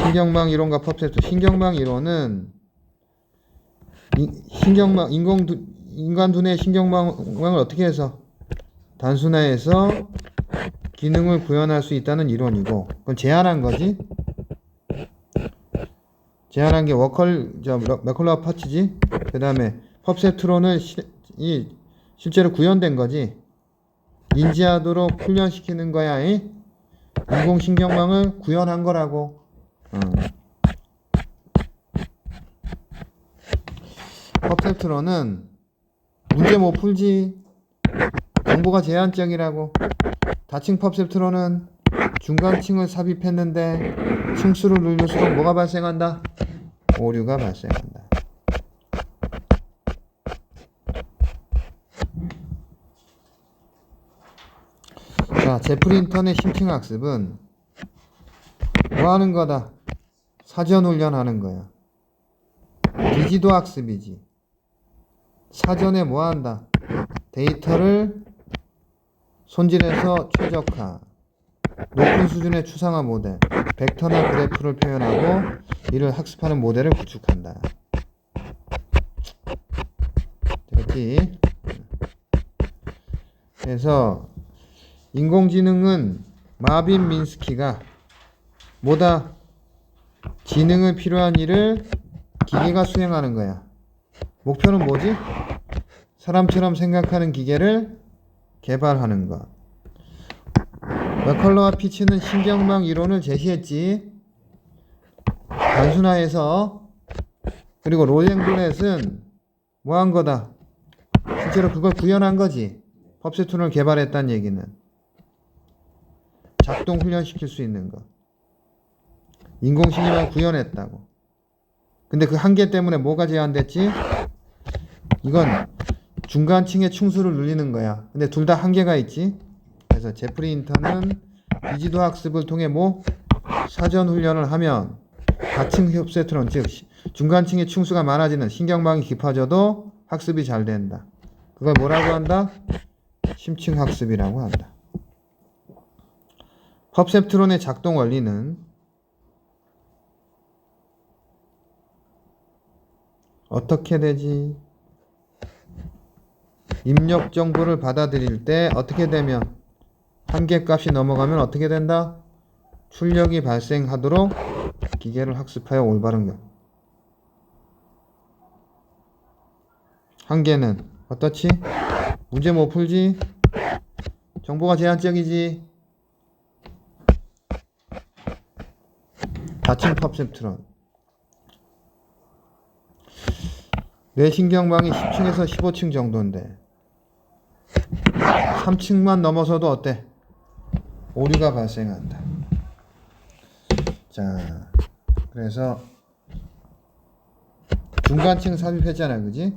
신경망 이론과 펍세트론. 신경망 이론은 인간 두뇌의 신경망을 어떻게 해서 단순화해서 기능을 구현할 수 있다는 이론이고, 그건 제한한 거지. 제한한 게 맥컬러 파츠지. 그 다음에 펍세트론은 실제로 구현된 거지. 인지하도록 훈련시키는 거야. 인공신경망을 구현한 거라고. 펍세트론은 문제 못 풀지. 정보가 제한적이라고. 다층 펍세트론은 중간층을 삽입했는데 층수를 늘릴수록 뭐가 발생한다? 오류가 발생한다. 자, 제프리 인턴의 심층 학습은 뭐 하는 거다? 사전 훈련하는 거야. 비지도 학습이지. 사전에 뭐 한다? 데이터를 손질해서 최적화, 높은 수준의 추상화 모델, 벡터나 그래프를 표현하고 이를 학습하는 모델을 구축한다. 됐지? 그래서 인공지능은 마빈 민스키가 뭐다? 지능을 필요한 일을 기계가 수행하는 거야. 목표는 뭐지? 사람처럼 생각하는 기계를 개발하는 것. 맥컬러와 피치는 신경망 이론을 제시했지. 단순화해서. 그리고 로젠블렛은 뭐 한 거다? 실제로 그걸 구현한 거지. 펍세트론을 개발했다는 얘기는 작동 훈련시킬 수 있는 거. 인공신경을 구현했다고. 근데 그 한계 때문에 뭐가 제한됐지? 이건 중간층의 충수를 늘리는 거야. 근데 둘 다 한계가 있지. 그래서 제프리 인턴은 비지도 학습을 통해 사전 훈련을 하면 다층 펍세트론, 즉 중간층의 충수가 많아지는 신경망이 깊어져도 학습이 잘 된다. 그걸 뭐라고 한다? 심층 학습이라고 한다. 펍세트론의 작동 원리는 어떻게 되지? 입력 정보를 받아들일 때 어떻게 되면 한계값이 넘어가면 어떻게 된다? 출력이 발생하도록 기계를 학습하여 올바른 것. 한계는 어떻지? 문제 못 풀지? 정보가 제한적이지? 다층 펍세트론. 뇌신경망이 10층에서 15층 정도인데 3층만 넘어서도 어때? 오류가 발생한다. 자, 그래서 중간층 삽입했잖아, 그지?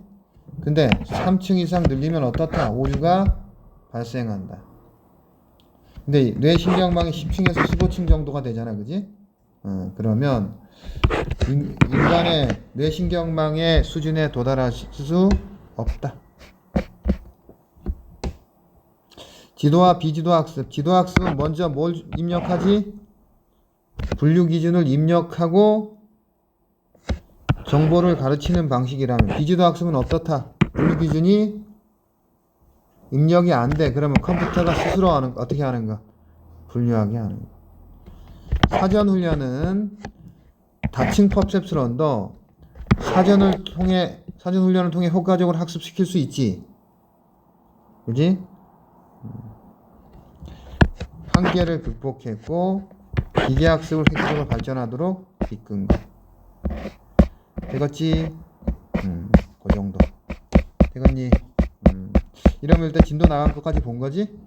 근데 3층 이상 늘리면 어떻다? 오류가 발생한다. 근데 뇌신경망이 10층에서 15층 정도가 되잖아, 그지? 그러면 인간의 뇌신경망의 수준에 도달할 수 없다. 지도와 비지도 학습. 지도 학습은 먼저 뭘 입력하지? 분류 기준을 입력하고 정보를 가르치는 방식이라면, 비지도 학습은 어떻다? 분류 기준이 입력이 안 돼. 그러면 컴퓨터가 스스로 어떻게 하는가? 분류하게 하는 거. 사전 훈련은 다층 펍세트론도 사전 훈련을 통해 효과적으로 학습시킬 수 있지. 그지? 한계를 극복했고 기계학습을 획기적으로 발전하도록 이끈 거. 되겠지? 그 정도. 되겠니? 이러면 일단 진도 나간 것까지 본 거지?